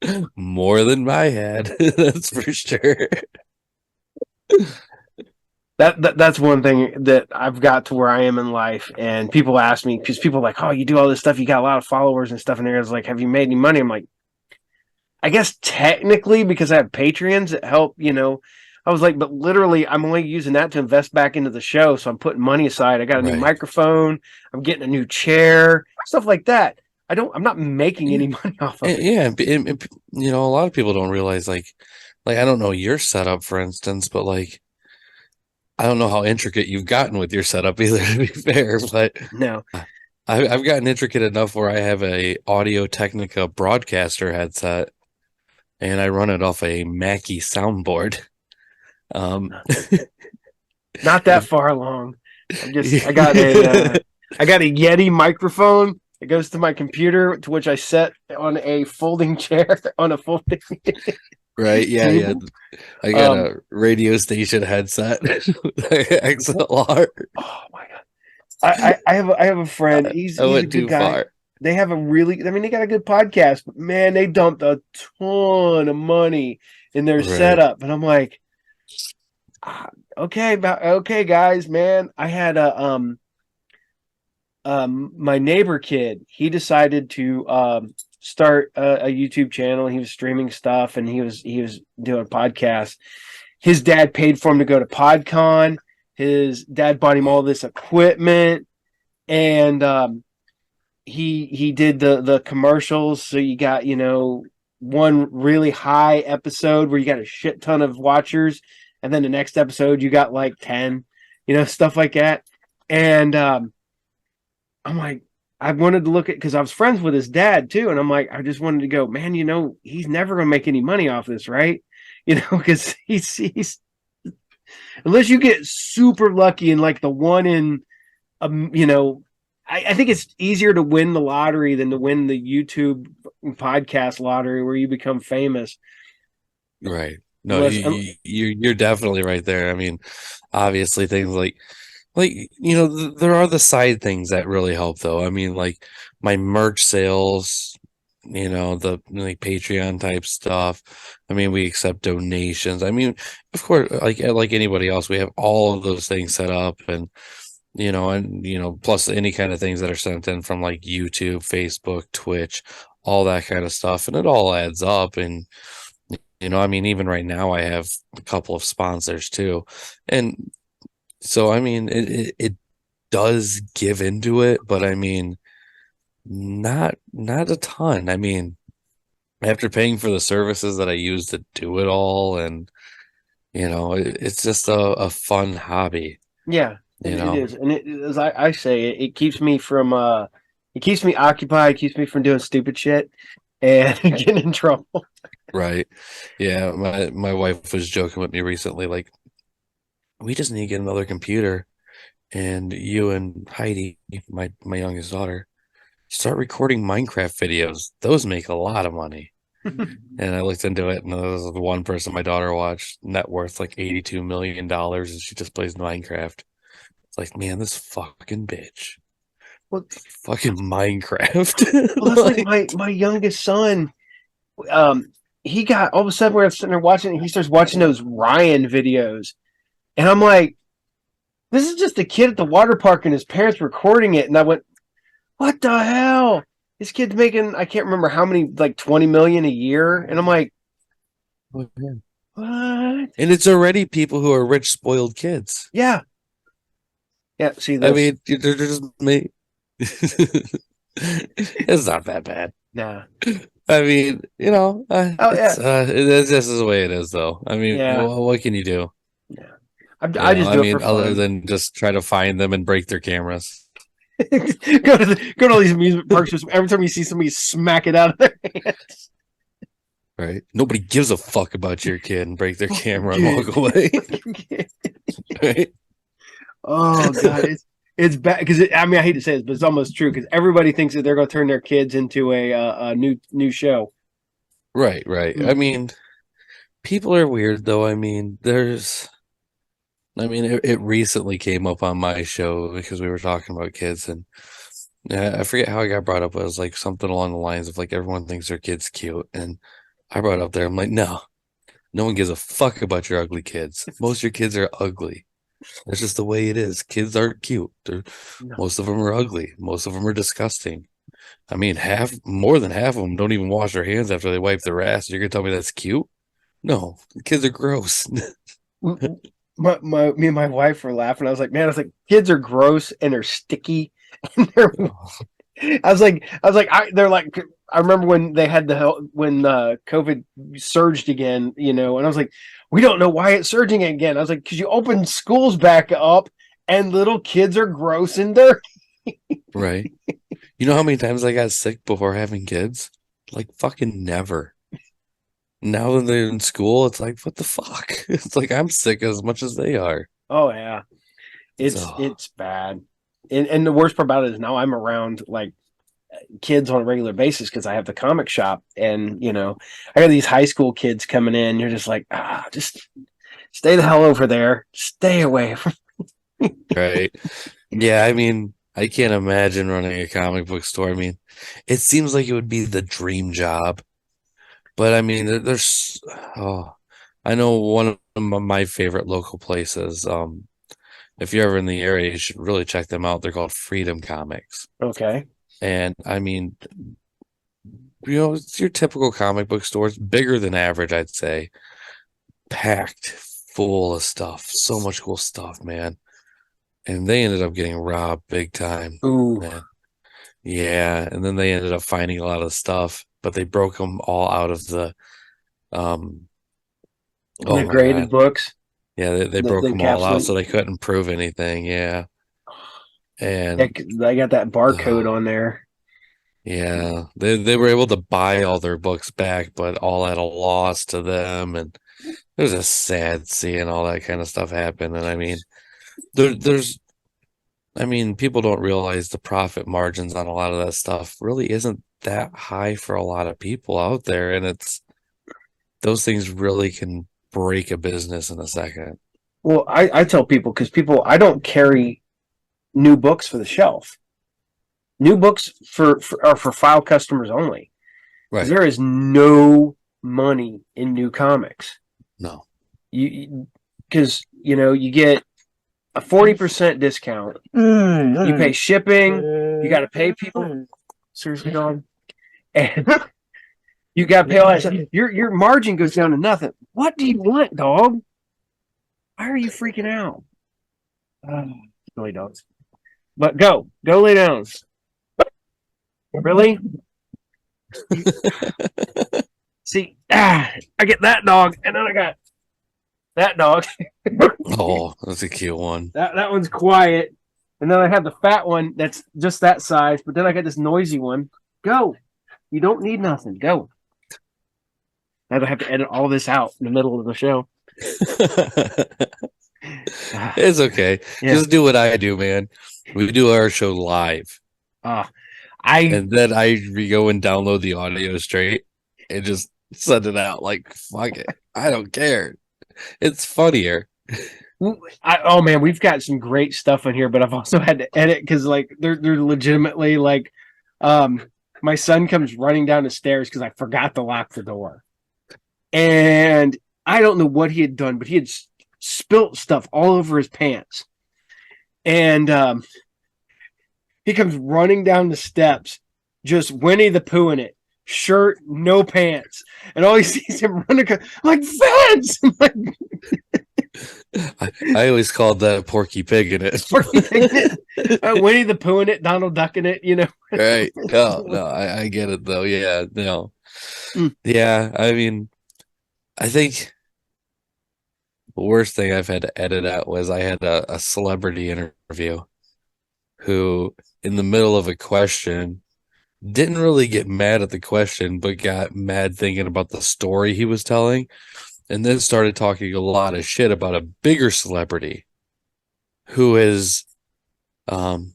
Oh, More than my head. That's for sure. that's one thing that I've got to where I am in life, and people ask me because people are like, "Oh, you do all this stuff, you got a lot of followers and stuff," and they're like, "Have you made any money?" I'm like, I guess technically because I have Patreons that help, I was like, but literally I'm only using that to invest back into the show. So I'm putting money aside. I got a new Right. microphone. I'm getting a new chair, stuff like that. I'm not making any money off of it. Yeah. A lot of people don't realize like I don't know your setup, for instance, but like I don't know how intricate you've gotten with your setup either, to be fair, but No. I've gotten intricate enough where I have a Audio Technica broadcaster headset and I run it off a Mackie soundboard. Um, Not that far along. I got a Yeti microphone. It goes to my computer, to which I set on a folding chair on a folding right? Yeah, yeah. table. I got a radio station headset, XLR. Oh my god! I have a friend. He's I a went good too guy. far. They have they got a good podcast, but man, they dumped a ton of money in their Right. setup, and I'm like, okay, guys, man. I had my neighbor kid. He decided to start a YouTube channel. He was streaming stuff, and he was doing podcasts. His dad paid for him to go to PodCon. His dad bought him all this equipment, and he did the commercials. So you got one really high episode where you got a shit ton of watchers, and then the next episode you got like 10, stuff like that. And I'm like, I wanted to look at, because I was friends with his dad too, and I'm like, I just wanted to go, man. He's never gonna make any money off this, right? Because he's unless you get super lucky and like the one in, I think it's easier to win the lottery than to win the YouTube podcast lottery where you become famous. Right. No, Unless, you're definitely right there. I mean, obviously things like there are the side things that really help though. I mean, like my merch sales, the like Patreon type stuff. I mean, we accept donations. I mean, of course, like anybody else, we have all of those things set up, and plus any kind of things that are sent in from like YouTube, Facebook, Twitch, all that kind of stuff, and it all adds up. And I mean, even right now, I have a couple of sponsors too, and so I mean, it does give into it, but I mean, not a ton. I mean, after paying for the services that I use to do it all, and it's just a fun hobby. yeah, it is, and as I say, it keeps me from it keeps me occupied, keeps me from doing stupid shit and getting in trouble. Right. Yeah, my wife was joking with me recently, like we just need to get another computer, and you and Heidi, my youngest daughter, start recording Minecraft videos. Those make a lot of money. And I looked into it, and there was one person my daughter watched, net worth like $82 million, and she just plays Minecraft. It's like, man, this fucking bitch. Well, fucking Minecraft. well, that's like my youngest son. He got all of a sudden we're sitting there watching, and he starts watching those Ryan videos, and I'm like, this is just a kid at the water park and his parents recording it, and I went, what the hell? This kid's making, I can't remember how many, like 20 million a year, and I'm like, what? And it's already people who are rich, spoiled kids. Yeah. See this. I mean, they're just me. It's not that bad. Nah. I mean, it's just the way it is, though. I mean, what can you do? Yeah. I just do it for fun. Other than just try to find them and break their cameras. go to all these amusement parks. Just every time you see somebody, smack it out of their hands. Right. Nobody gives a fuck about your kid and break their camera and walk away. Right. Oh God, it's bad because I mean I hate to say this, but it's almost true because everybody thinks that they're going to turn their kids into a new show. Right. Mm-hmm. I mean, people are weird though. I mean, it recently came up on my show because we were talking about kids, and I forget how I got brought up. It was like something along the lines of like everyone thinks their kid's cute, and I brought up there. I'm like, no one gives a fuck about your ugly kids. Most of your kids are ugly. That's just the way it is. Kids aren't cute. Most of them are ugly. Most of them are disgusting. I mean, more than half of them don't even wash their hands after they wipe their ass. You're gonna tell me that's cute? No, the kids are gross. Me and my wife were laughing. I was like, kids are gross and they're sticky. And I was like, I remember when they had when COVID surged again, and I was like, we don't know why it's surging again. I was like, because you open schools back up and little kids are gross and dirty. Right. You know how many times I got sick before having kids? Like fucking never. Now that they're in school, it's like, what the fuck? It's like I'm sick as much as they are. Oh yeah. It's bad. And the worst part about it is now I'm around like kids on a regular basis because I have the comic shop, and I got these high school kids coming in. You're just like, just stay the hell over there, stay away from me. Right. Yeah, I mean, I can't imagine running a comic book store. I mean, it seems like it would be the dream job, but I mean, I know one of my favorite local places. If you're ever in the area, you should really check them out. They're called Freedom Comics. Okay. And I mean, it's your typical comic book store. It's bigger than average, I'd say. Packed full of stuff. So much cool stuff, man. And they ended up getting robbed big time. Ooh. Man. Yeah. And then they ended up finding a lot of stuff, but they broke them all out of the graded books. Yeah, they broke them all out so they couldn't prove anything. Yeah. And I got that barcode on there. Yeah, they were able to buy all their books back, but all at a loss to them. And it was just sad seeing all that kind of stuff happen. And I mean, people don't realize the profit margins on a lot of that stuff really isn't that high for a lot of people out there. And those things really can break a business in a second. Well, I tell people, because I don't carry new books for the shelf. New books are for file customers only. Right. There is no money in new comics. No. Because you get a 40% discount. You pay shipping. You got to pay people. Seriously, dog. And you got to pay all that stuff. Your margin goes down to nothing. What do you want, dog? Why are you freaking out? Really, dogs. But go lay down. Really? See, I get that dog, and then I got that dog. Oh, that's a cute one. That one's quiet, and then I have the fat one that's just that size. But then I got this noisy one. Go. You don't need nothing. Go. I don't have to edit all this out in the middle of the show. It's okay. Yeah. Just do what I do, man. We do our show live. Uh, I And then we go and download the audio straight and just send it out. Like, fuck it. I don't care. It's funnier. oh man, we've got some great stuff in here, but I've also had to edit because like they're legitimately like, um, my son comes running down the stairs because I forgot to lock the door, and I don't know what he had done, but he had spilt stuff all over his pants, and he comes running down the steps, just Winnie the Pooh in it, shirt, no pants, and all he sees him running like Vince. Like, I always called that Porky Pig in it. Winnie the Pooh in it, Donald Duck in it, you know. Right. No, I get it though. Yeah, no. Mm. Yeah, I mean, I think the worst thing I've had to edit out was I had a celebrity interview who, in the middle of a question, didn't really get mad at the question, but got mad thinking about the story he was telling, and then started talking a lot of shit about a bigger celebrity who is um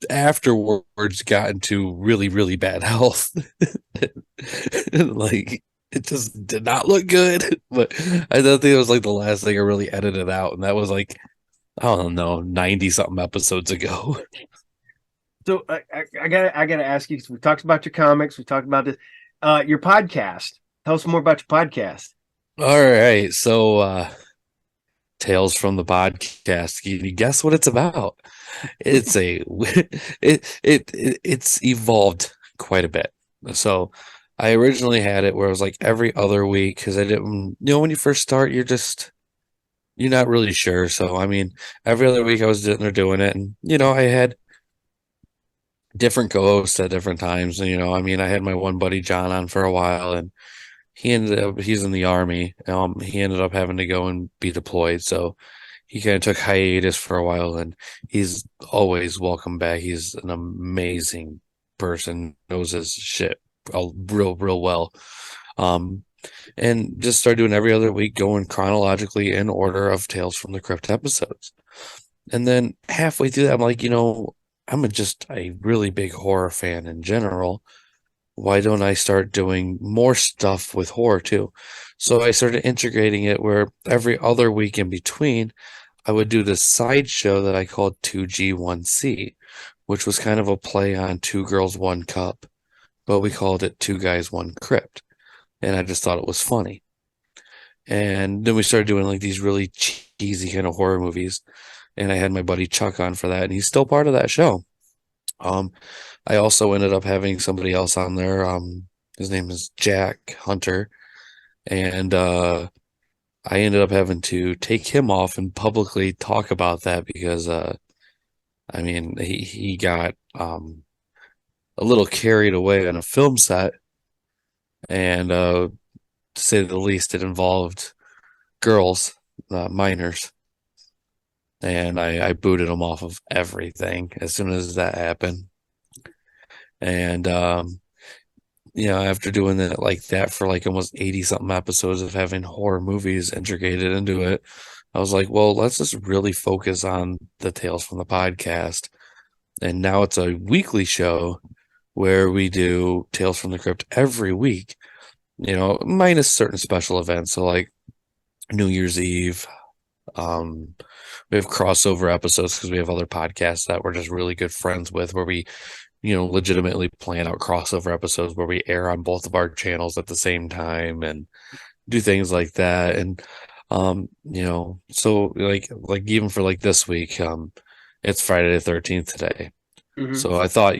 afterwards got into really, really bad health. Like it just did not look good. But I don't think it was like the last thing I really edited out, and that was like, I don't know, 90 something episodes ago. So I gotta ask you because we talked about your comics, we talked about this, your podcast. Tell us more about your podcast. All right, so Tales from the Podcast. Can you guess what it's about? It's it's evolved quite a bit. So I originally had it where it was like every other week because I didn't, when you first start, you're not really sure. So I mean, every other week I was sitting there doing it, and I had different co-hosts at different times. And I mean, I had my one buddy John on for a while, and he's in the army. He ended up having to go and be deployed, so he kind of took hiatus for a while, and he's always welcome back. He's an amazing person, knows his shit real well. And just started doing every other week, going chronologically in order of Tales from the Crypt episodes. And then halfway through that, I'm like, I'm just a really big horror fan in general. Why don't I start doing more stuff with horror too? So I started integrating it where every other week in between, I would do this side show that I called 2G1C, which was kind of a play on Two Girls, One Cup, but we called it Two Guys, One Crypt. And I just thought it was funny. And then we started doing like these really cheesy kind of horror movies. And I had my buddy Chuck on for that, and he's still part of that show. I also ended up having somebody else on there. His name is Jack Hunter, and I ended up having to take him off and publicly talk about that because, I mean, he got a little carried away on a film set, and to say the least, it involved girls, minors. And I booted him off of everything as soon as that happened. And after doing that like that for like almost 80 something episodes of having horror movies integrated into it, I was like, well, let's just really focus on the Tales from the Podcast. And now it's a weekly show where we do Tales from the Crypt every week, minus certain special events. So like New Year's Eve, we have crossover episodes because we have other podcasts that we're just really good friends with where we, legitimately plan out crossover episodes where we air on both of our channels at the same time and do things like that. And, so like even for like this week, it's Friday the 13th today. Mm-hmm. So I thought,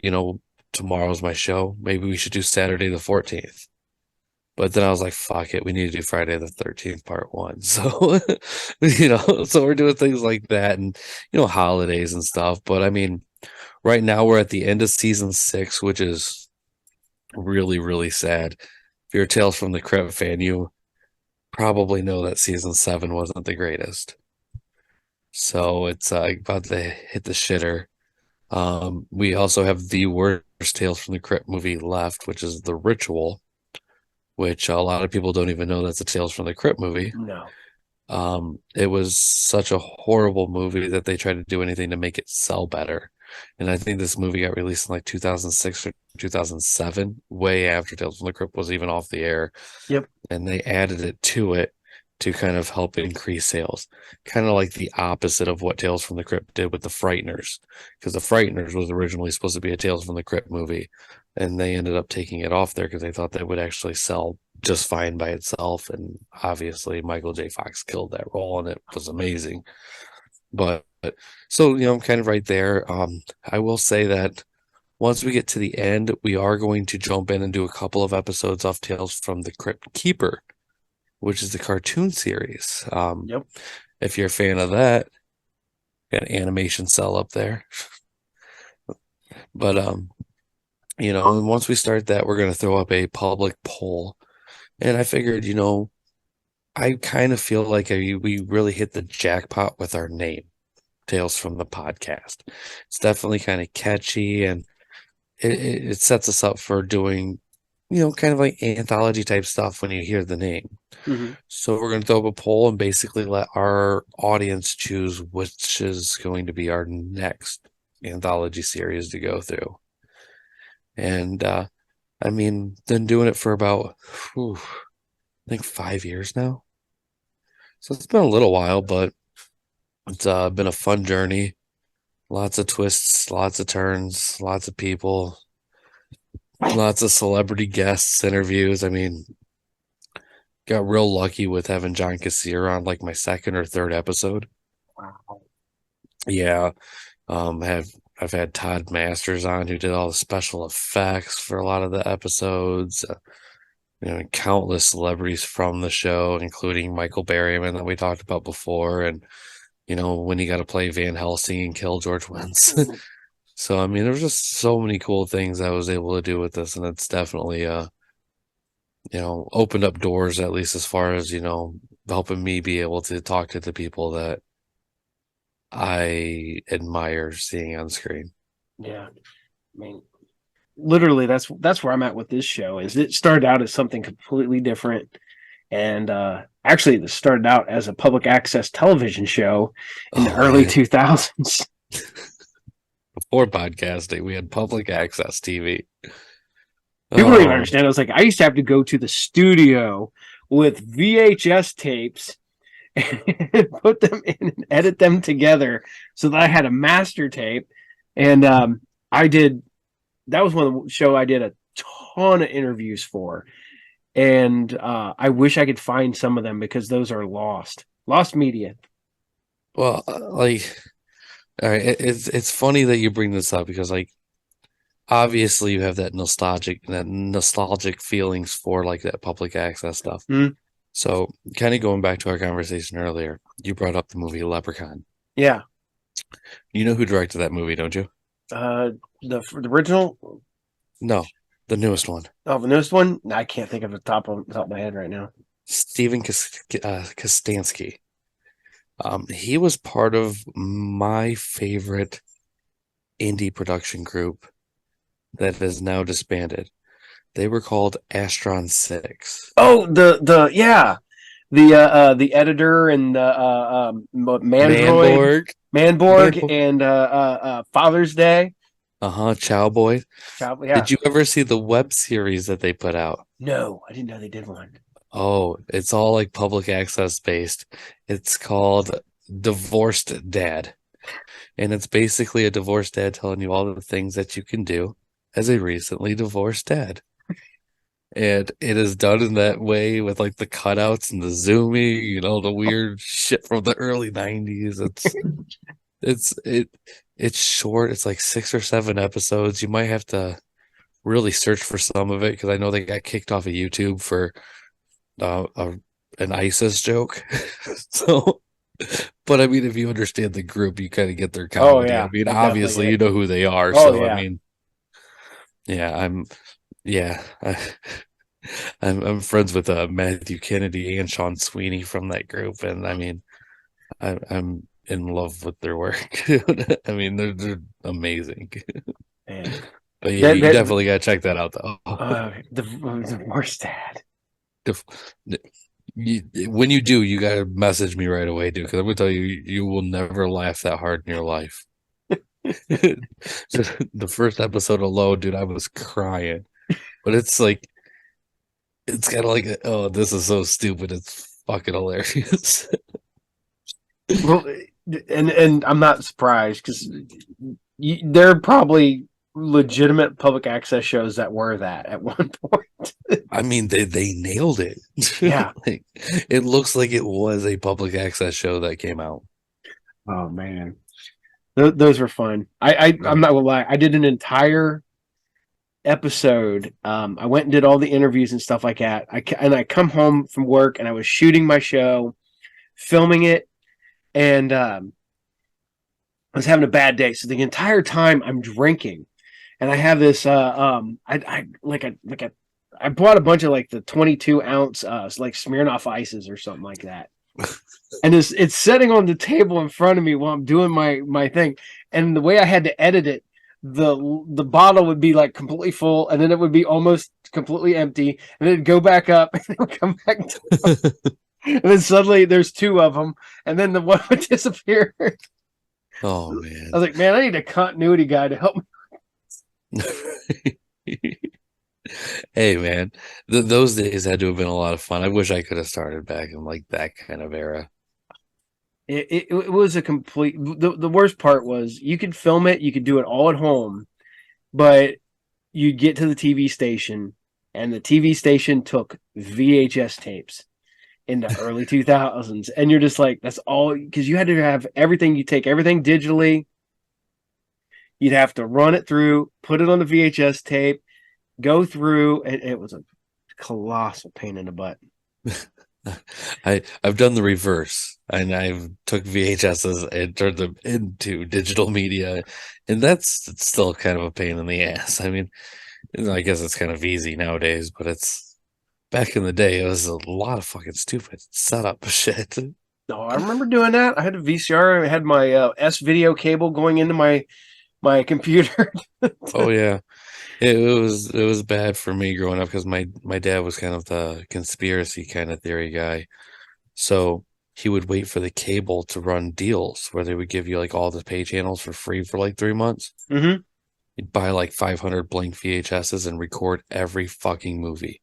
tomorrow's my show. Maybe we should do Saturday the 14th. But then I was like, fuck it, we need to do Friday the 13th part one. So, so we're doing things like that and, holidays and stuff. But I mean, right now we're at the end of season 6, which is really, really sad. If you're a Tales from the Crypt fan, you probably know that season 7 wasn't the greatest. So it's about to hit the shitter. We also have the worst Tales from the Crypt movie left, which is The Ritual, which a lot of people don't even know that's a Tales from the Crypt movie. No. It was such a horrible movie that they tried to do anything to make it sell better. And I think this movie got released in like 2006 or 2007, way after Tales from the Crypt was even off the air. Yep. And they added it to kind of help increase sales. Kind of like the opposite of what Tales from the Crypt did with The Frighteners, because The Frighteners was originally supposed to be a Tales from the Crypt movie, and they ended up taking it off there because they thought that would actually sell just fine by itself. And obviously, Michael J. Fox killed that role, and it was amazing. But so, I'm kind of right there. I will say that once we get to the end, we are going to jump in and do a couple of episodes off Tales from the Crypt Keeper, which is the cartoon series. Yep. If you're a fan of that, got an animation cell up there. But once we start that, we're going to throw up a public poll. And I figured, I kind of feel like we really hit the jackpot with our name, Tales from the Podcast. It's definitely kind of catchy, and it sets us up for doing, kind of like anthology type stuff when you hear the name. Mm-hmm. So we're going to throw up a poll and basically let our audience choose which is going to be our next anthology series to go through. And been doing it for about, I think 5 years now. So it's been a little while, but it's been a fun journey. Lots of twists, lots of turns, lots of people, lots of celebrity guests, interviews. Got real lucky with having John Kassir on like my second or third episode. Wow. Yeah. I've had Todd Masters on, who did all the special effects for a lot of the episodes. Countless celebrities from the show, including Michael Berryman that we talked about before, and when he got to play Van Helsing and kill George Wentz. So there's just so many cool things I was able to do with this, and it's definitely opened up doors, at least as far as helping me be able to talk to the people that I admire seeing on screen. Yeah. Literally that's where I'm at with this show. Is it started out as something completely different, and actually it started out as a public access television show in the early 2000s. Before podcasting, we had public access TV. People don't even understand. I was like, I used to have to go to the studio with VHS tapes and put them in and edit them together so that I had a master tape. And that was one of the show I did a ton of interviews for. And I wish I could find some of them because those are lost media. Well, all right, it's funny that you bring this up because obviously you have that nostalgic feelings for like that public access stuff. Mm-hmm. So kind of going back to our conversation earlier, you brought up the movie Leprechaun. Yeah. You know who directed that movie, don't you? The original? No, the newest one. Oh, the newest one? I can't think of the top of my head right now. Steven Kostanski. He was part of my favorite indie production group that is now disbanded. They were called Astron 6. Oh, the editor and Manborg and Father's Day. Chowboy. Yeah. Did you ever see the web series that they put out? No, I didn't know they did one. Oh, it's all like public access based. It's called Divorced Dad. And it's basically a divorced dad telling you all the things that you can do as a recently divorced dad. And it is done in that way with like the cutouts and the zooming, the weird shit from the early 90s. It's short. It's like 6 or 7 episodes. You might have to really search for some of it because I know they got kicked off of YouTube for an ISIS joke. So, but if you understand the group, you kind of get their comedy. Oh, yeah. Obviously, you know who they are. Oh, so, yeah. I'm friends with Matthew Kennedy and Sean Sweeney from that group, and I'm in love with their work. They're amazing. Man. But yeah, you definitely gotta check that out, though. The worst dad. When you do, you gotta message me right away, dude. Because I'm gonna tell you, you will never laugh that hard in your life. The first episode alone, dude, I was crying. But it's like, it's kind of like, oh, this is so stupid. It's fucking hilarious. Well, and I'm not surprised because there are probably legitimate public access shows that were that at one point. I mean, they nailed it. Yeah. Like, it looks like it was a public access show that came out. Oh man, those were fun. I'm not gonna lie. I did an entire episode. I went and did all the interviews and stuff like that. I come home from work and I was shooting my show, filming it, and I was having a bad day. So the entire time I'm drinking, and I have this. I bought a bunch of like the 22-ounce like Smirnoff ices or something like that. And it's sitting on the table in front of me while I'm doing my thing. And the way I had to edit it, the bottle would be like completely full, and then it would be almost completely empty, and then it'd go back up, and it would come back down. And then suddenly there's two of them, and then the one would disappear. Oh man! I was like, man, I need a continuity guy to help me. Hey man, those days had to have been a lot of fun. I wish I could have started back in like that kind of era. It was a complete. The worst part was you could film it, you could do it all at home, but you'd get to the TV station, and the TV station took VHS tapes in the early 2000s, and you're just like, that's all, because you had to have everything. You take everything digitally. You'd have to run it through, put it on the VHS tape, go through, and it was a colossal pain in the butt. I've done the reverse, and I've took VHSs and turned them into digital media, and it's still kind of a pain in the ass. I mean, I guess it's kind of easy nowadays, but it's back in the day, it was a lot of fucking stupid setup shit. No, I remember doing that. I had a VCR. I had my S video cable going into my computer. Oh yeah. It was bad for me growing up because my dad was kind of the conspiracy kind of theory guy. So he would wait for the cable to run deals where they would give you like all the pay channels for free for like 3 months. Mm-hmm. He'd buy like 500 blank VHSs and record every fucking movie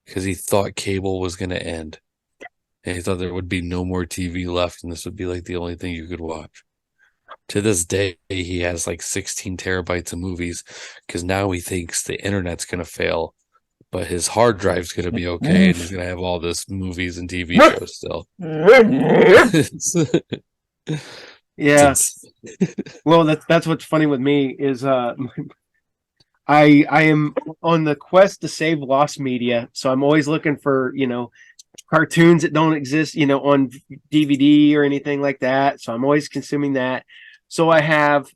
because he thought cable was going to end. And he thought there would be no more TV left and this would be like the only thing you could watch. To this day, he has like 16 terabytes of movies because now he thinks the internet's going to fail, but his hard drive's going to be okay and he's going to have all this movies and TV shows still. Yeah. Well, that's what's funny with me is I am on the quest to save lost media, so I'm always looking for, cartoons that don't exist, on DVD or anything like that. So I'm always consuming that. So I have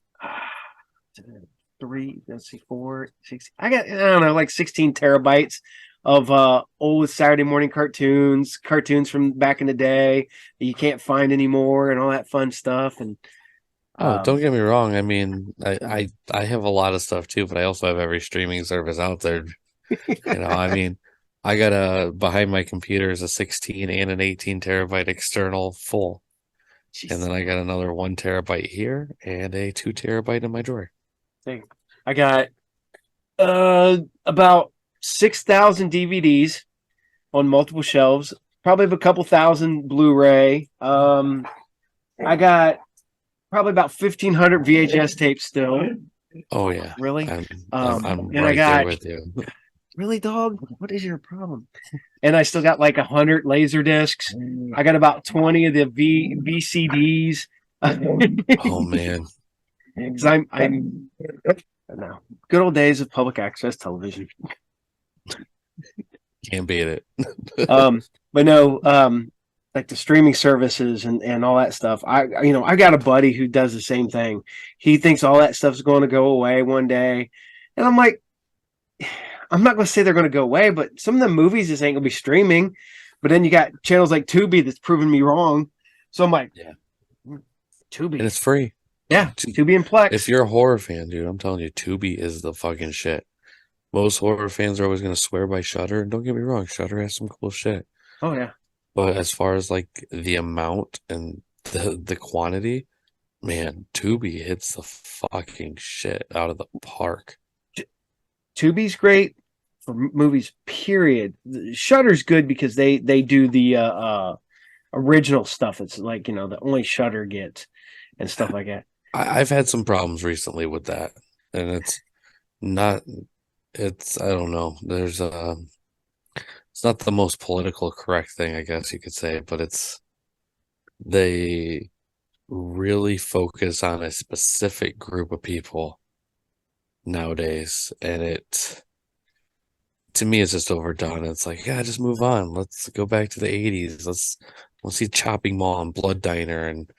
4, 6. I don't know, like 16 terabytes of old Saturday morning cartoons from back in the day that you can't find anymore, and all that fun stuff. And don't get me wrong. I mean, I have a lot of stuff too, but I also have every streaming service out there. I mean, I got behind my computer is a 16 and an 18 terabyte external full. Jeez. And then I got another 1 terabyte here and a 2 terabyte in my drawer. I got about 6,000 DVDs on multiple shelves, probably a couple thousand Blu-ray. I got probably about 1,500 VHS tapes still. Oh yeah, really? I'm right there with you. Really, dog? What is your problem? And I still got like 100 laser discs. I got about 20 of the VCDs. Oh man, because I'm no, good old days of public access television. Can't beat it. But no, like the streaming services and all that stuff. I got a buddy who does the same thing. He thinks all that stuff's going to go away one day, and I'm like, I'm not going to say they're going to go away, but some of the movies just ain't going to be streaming. But then you got channels like Tubi that's proving me wrong. So I'm like, yeah, Tubi, and it's free. Yeah, Tubi and Plex. If you're a horror fan, dude, I'm telling you, Tubi is the fucking shit. Most horror fans are always going to swear by Shudder, and don't get me wrong, Shudder has some cool shit. Oh yeah, But as far as like the amount and the quantity, man, Tubi hits the fucking shit out of the park. Tubi's great for movies. Period. Shudder's good because they do the original stuff. It's like the only Shudder gets and stuff like that. I've had some problems recently with that, and not it's I don't know. It's not the most political correct thing, I guess you could say, but they really focus on a specific group of people nowadays, and to me it's just overdone. It's like, yeah, just move on. Let's go back to the 80s. Let's see Chopping Mall and Blood Diner, and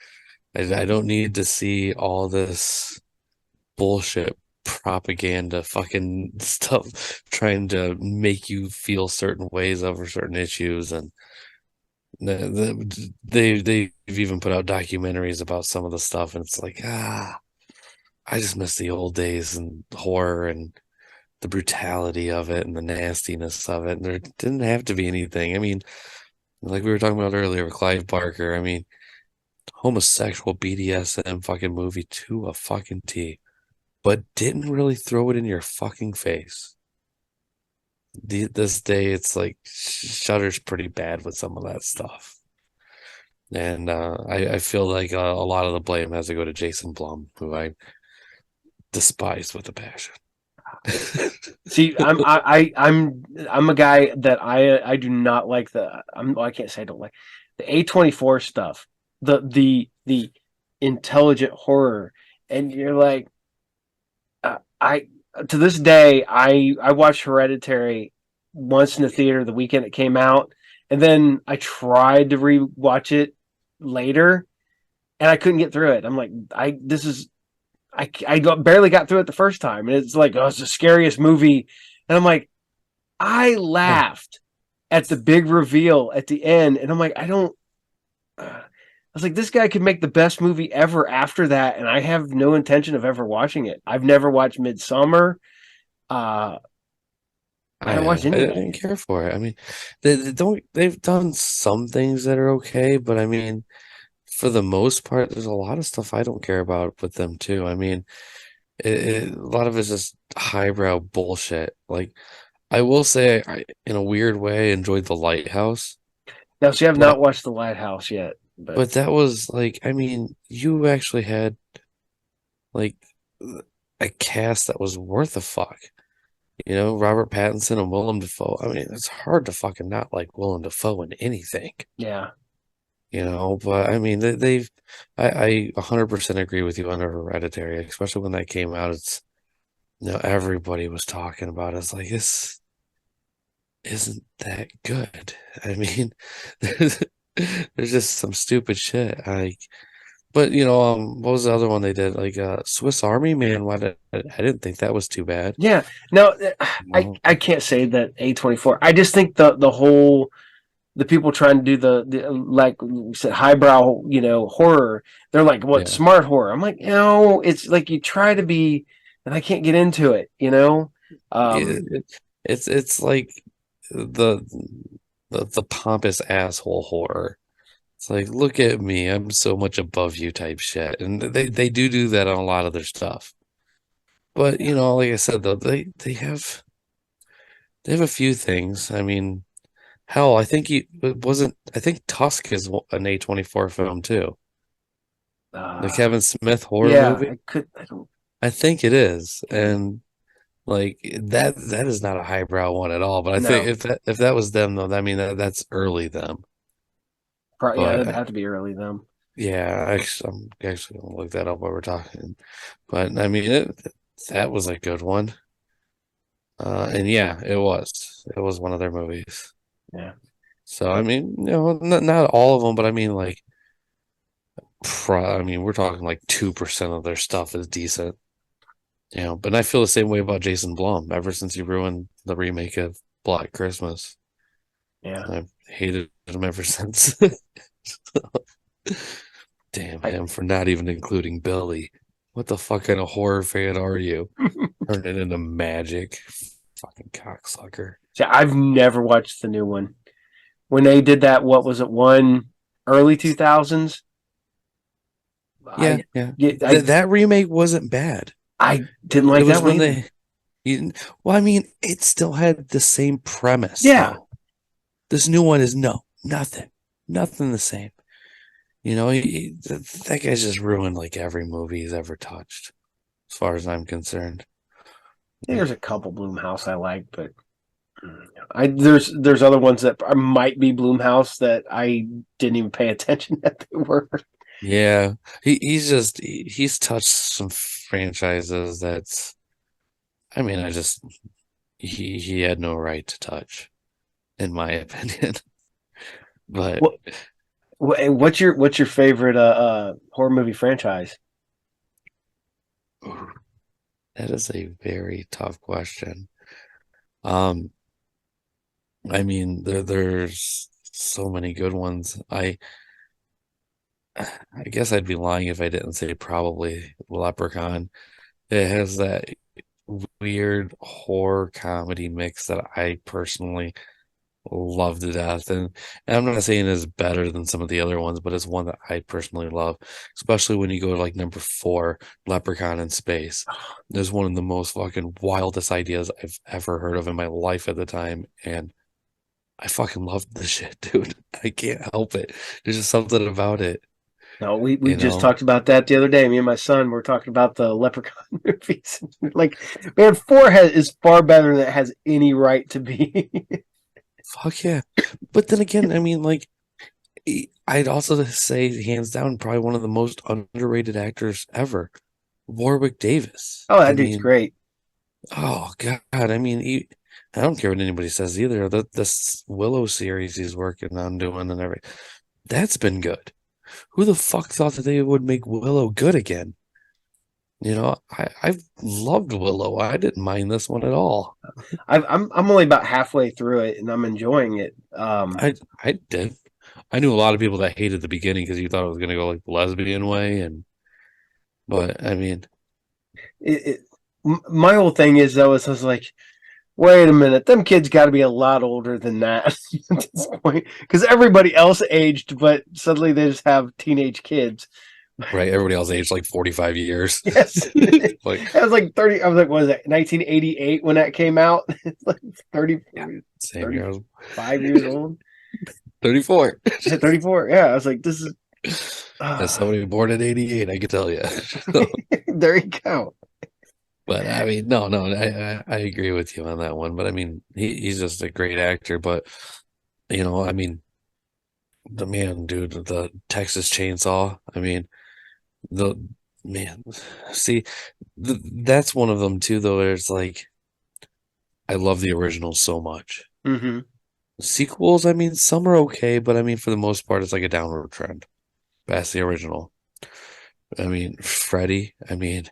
I don't need to see all this bullshit propaganda fucking stuff trying to make you feel certain ways over certain issues. And they've even put out documentaries about some of the stuff, and it's like, I just miss the old days and horror and the brutality of it and the nastiness of it. And there didn't have to be anything. I mean, like we were talking about earlier with Clive Barker, I mean, homosexual BDSM fucking movie to a fucking T, but didn't really throw it in your fucking face. This day, it's like Shudder's pretty bad with some of that stuff. And I feel like a lot of the blame has to go to Jason Blum, who I despise with a passion. See, I'm a guy that I do not like I can't say I don't like the A24 stuff, the intelligent horror, and you're like, I to this day I watched Hereditary once in the theater the weekend it came out, and then I tried to rewatch it later, and I couldn't get through it. I'm like, barely got through it the first time, and it's like, oh, it's the scariest movie, and I'm like, I laughed at the big reveal at the end, and I'm like, I don't. I was like, this guy could make the best movie ever after that, and I have no intention of ever watching it. I've never watched Midsummer. I haven't watched I any of didn't care for it. I mean, they've done some things that are okay, but I mean, for the most part, there's a lot of stuff I don't care about with them too. I mean, a lot of it's just highbrow bullshit. Like, I will say, in a weird way, enjoyed The Lighthouse, Now, see, I've not but watched The Lighthouse yet, but that was like, I mean, you actually had like a cast that was worth a fuck. You know, Robert Pattinson and Willem Dafoe. I mean, it's hard to fucking not like Willem Dafoe in anything. yeah. You know, but I mean, I 100% agree with you on Hereditary, especially when that came out. It's, everybody was talking about it. It's like, this isn't that good. I mean, there's, there's just some stupid shit. But what was the other one they did? Like, Swiss Army Man. I didn't think that was too bad. Yeah. No, No. I can't say that A24. I just think the whole the people trying to do the like we said highbrow horror. They're like, what, Yeah. smart horror? I'm like, it's like you try to be, and I can't get into it. It's like the the pompous asshole horror. It's like, look at me, I'm so much above you type shit. And they do that on a lot of their stuff. But like I said though, they have a few things. I mean, hell, I think Tusk is an A24 film too. The uh, Kevin Smith horror yeah, movie. I don't. I think it is. And like that is not a highbrow one at all. But I think No, if that was them though, I mean that's early them. yeah, But it'd have to be early then. yeah, I'm actually gonna look that up while we're talking. But I mean, that was a good one. And yeah, it was. It was one of their movies. Yeah, So I mean, not all of them, but I mean, like, I mean, we're talking like 2% of their stuff is decent. But I feel the same way about Jason Blum. Ever since he ruined the remake of Black Christmas, yeah. I've hated him ever since. Damn I him for not even including Billy. What the fuck kind of horror fan are you? Turn it into magic. Fucking cocksucker. See, I've never watched the new one. when they did that. What was it? One early 2000s. Yeah, I yeah. I That remake wasn't bad. I didn't It like that was one when either. they well, I mean, it still had the same premise Yeah. though. This new one is nothing. Nothing the same. You know, that guy's just ruined like every movie he's ever touched, as far as I'm concerned. There's a couple Bloomhouse I like, but there's other ones that might be Bloomhouse that I didn't even pay attention that they were. Yeah, he's touched some franchises that's. I mean, he had no right to touch, in my opinion. But What what's your favorite horror movie franchise? ooh, that is a very tough question. Um, I mean, there's so many good ones. I guess I'd be lying if I didn't say probably Leprechaun. It has that weird horror comedy mix that I personally love to death. And I'm not saying it's better than some of the other ones, but it's one that I personally love, especially when you go to like number four, Leprechaun in Space. There's one of the most fucking wildest ideas I've ever heard of in my life at the time. And I fucking love the shit, dude. I can't help it. There's just something about it, No, we you just know? talked about that the other day. Me and my son were talking about the Leprechaun movies. Like, man, four is far better than it has any right to be. Fuck yeah. But then again, I mean, like, I'd also say, hands down, probably one of the most underrated actors ever, Warwick Davis. Oh, I that dude's mean, great. oh God, I mean, I don't care what anybody says either. This Willow series he's working on doing and everything, that's been good. Who the fuck thought that they would make Willow good again? You know, I've loved Willow. I didn't mind this one at all. I'm only about halfway through it, and I'm enjoying it. I did. I knew a lot of people that hated the beginning because you thought it was gonna go like the lesbian way, but I mean, it, my whole thing is though is I was like, wait a minute, them kids got to be a lot older than that at this point because everybody else aged, but suddenly they just have teenage kids. right? Everybody else aged like 45 years. Yes, Like, it was like 30. I was like, what is it, 1988 when that came out? It's like 30, yeah, same year. 35 years old. 34. 34. Yeah, I was like, this is. As somebody born in 88, I can tell you. There you go. But I mean, no, I agree with you on that one. But I mean, he's just a great actor. But you know, I mean, the man, dude, the Texas Chainsaw. I mean, the man. See, that's one of them too. Though, where it's like I love the original so much. Mm-hmm. Sequels, I mean, some are okay, but I mean, for the most part, it's like a downward trend. That's the original. I mean, Freddy. I mean,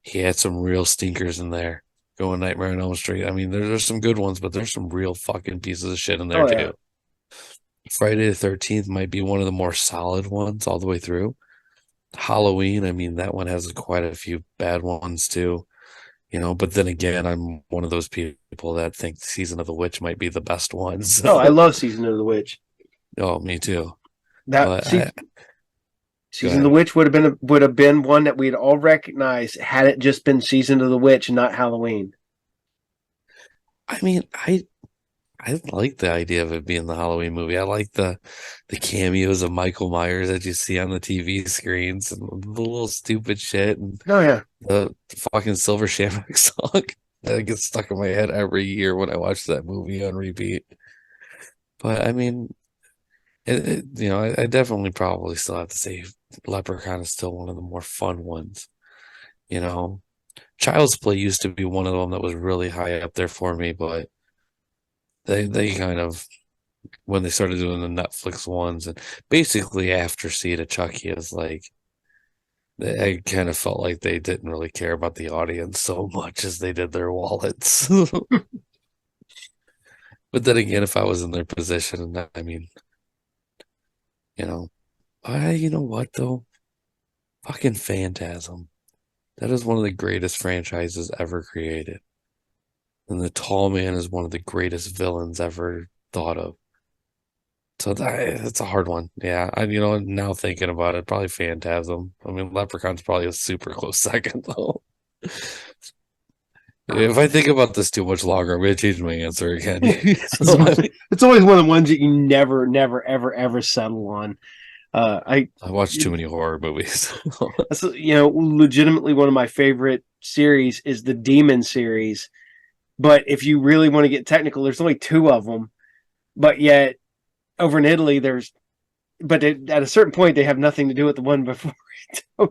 he had some real stinkers in there. Going Nightmare on Elm Street. I mean, there's some good ones, but there's some real fucking pieces of shit in there Oh yeah. too. Friday the 13th might be one of the more solid ones all the way through. Halloween, I mean, that one has quite a few bad ones too, you know, but then again, I'm one of those people that think Season of the Witch might be the best one. Oh, I So, love Season of the Witch. oh, me too. That But see, go Season of the ahead. Witch would have been one that we'd all recognize had it just been Season of the Witch and not Halloween. I mean, I like the idea of it being the Halloween movie. I like the cameos of Michael Myers that you see on the TV screens and the little stupid shit and Oh yeah. the fucking Silver Shamrock song that gets stuck in my head every year when I watch that movie on repeat. But I mean, you know, I definitely probably still have to say Leprechaun is still one of the more fun ones. You know, Child's Play used to be one of them that was really high up there for me, but they kind of when they started doing the Netflix ones and basically after Seed of Chucky is like I kind of felt like they didn't really care about the audience so much as they did their wallets. But then again, if I was in their position, I mean, you know, you know what though? Fucking Phantasm. That is one of the greatest franchises ever created. And the Tall Man is one of the greatest villains ever thought of. So that's a hard one. Yeah, now thinking about it, probably Phantasm. I mean, Leprechaun's probably a super close second though. If I think about this too much longer, I'm gonna change my answer again. It's always one of the ones that you never, never, ever, ever settle on. I watch too many horror movies. That's, legitimately one of my favorite series is the Demon series. But if you really want to get technical, there's only 2 of them. But yet, over in Italy, at a certain point, they have nothing to do with the one before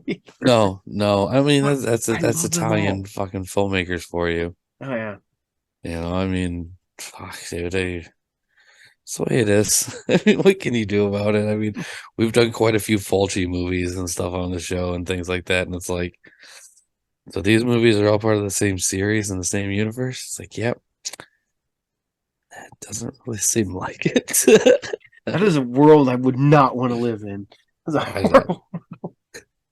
it. No. I mean, that's Italian fucking filmmakers for you. Oh yeah. I mean, fuck, dude, it's the way it is. I mean, what can you do about it? I mean, we've done quite a few Fulci movies and stuff on the show and things like that, and it's like, so these movies are all part of the same series and the same universe. It's like, yep. That doesn't really seem like it. That is a world I would not want to live in.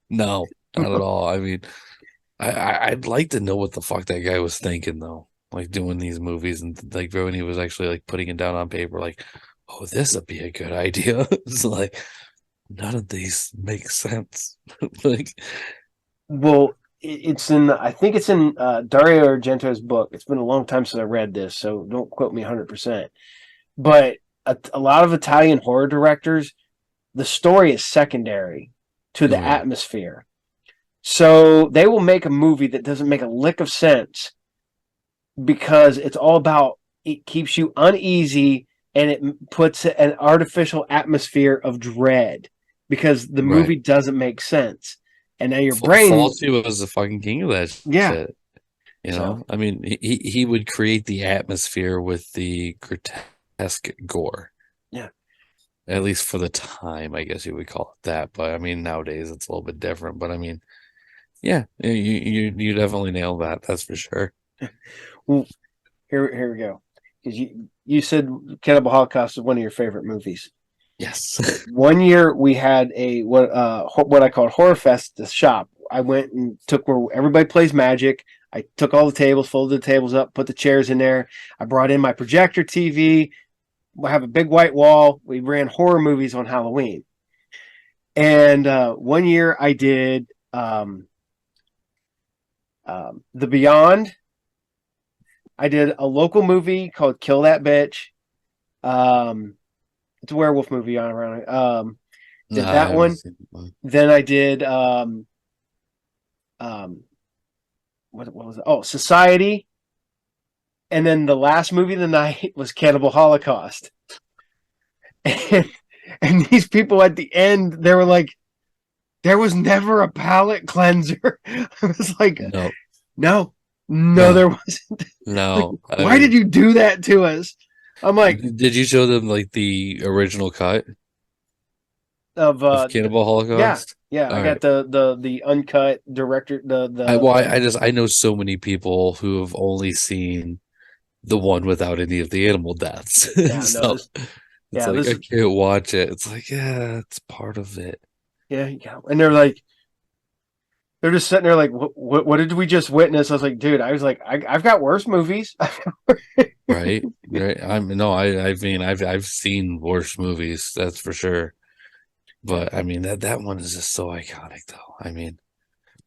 No, not at all. I mean, I'd like to know what the fuck that guy was thinking though. Like doing these movies and like when he was actually like putting it down on paper, like, oh, this would be a good idea. It's like none of these make sense. Like, well, I think it's in Dario Argento's book. It's been a long time since I read this, so don't quote me 100%. But a lot of Italian horror directors, the story is secondary to the atmosphere. So they will make a movie that doesn't make a lick of sense because it's all about, it keeps you uneasy and it puts an artificial atmosphere of dread because the movie doesn't make sense. And now your brain... Fulci was the fucking king of that shit. I mean, he would create the atmosphere with the grotesque gore. Yeah. At least for the time, I guess you would call it that. But I mean, nowadays it's a little bit different. But I mean, yeah, you definitely nailed that. That's for sure. Well, here we go. Because you said Cannibal Holocaust is one of your favorite movies. Yes. One year we had what I called Horror Fest at the shop. I went and took where everybody plays Magic. I took all the tables, folded the tables up, put the chairs in there. I brought in my projector TV. We have a big white wall. We ran horror movies on Halloween. And one year I did The Beyond. I did a local movie called Kill That Bitch. It's a werewolf movie on around. Did that one. Then I did what was it? Oh, Society. And then the last movie of the night was Cannibal Holocaust. And these people at the end, they were like, there was never a palate cleanser. I was like, no, there wasn't. No. Like, why did you do that to us? I'm like, did you show them like the original cut of Cannibal Holocaust? Yeah. I got the uncut director. I know so many people who have only seen the one without any of the animal deaths. Yeah, so I can't watch it. It's like, yeah, it's part of it. Yeah, and they're just sitting there like, what did we just witness? I was like, dude, I've got worse movies. Right. I've seen worse movies, that's for sure. But I mean that one is just so iconic though. I mean,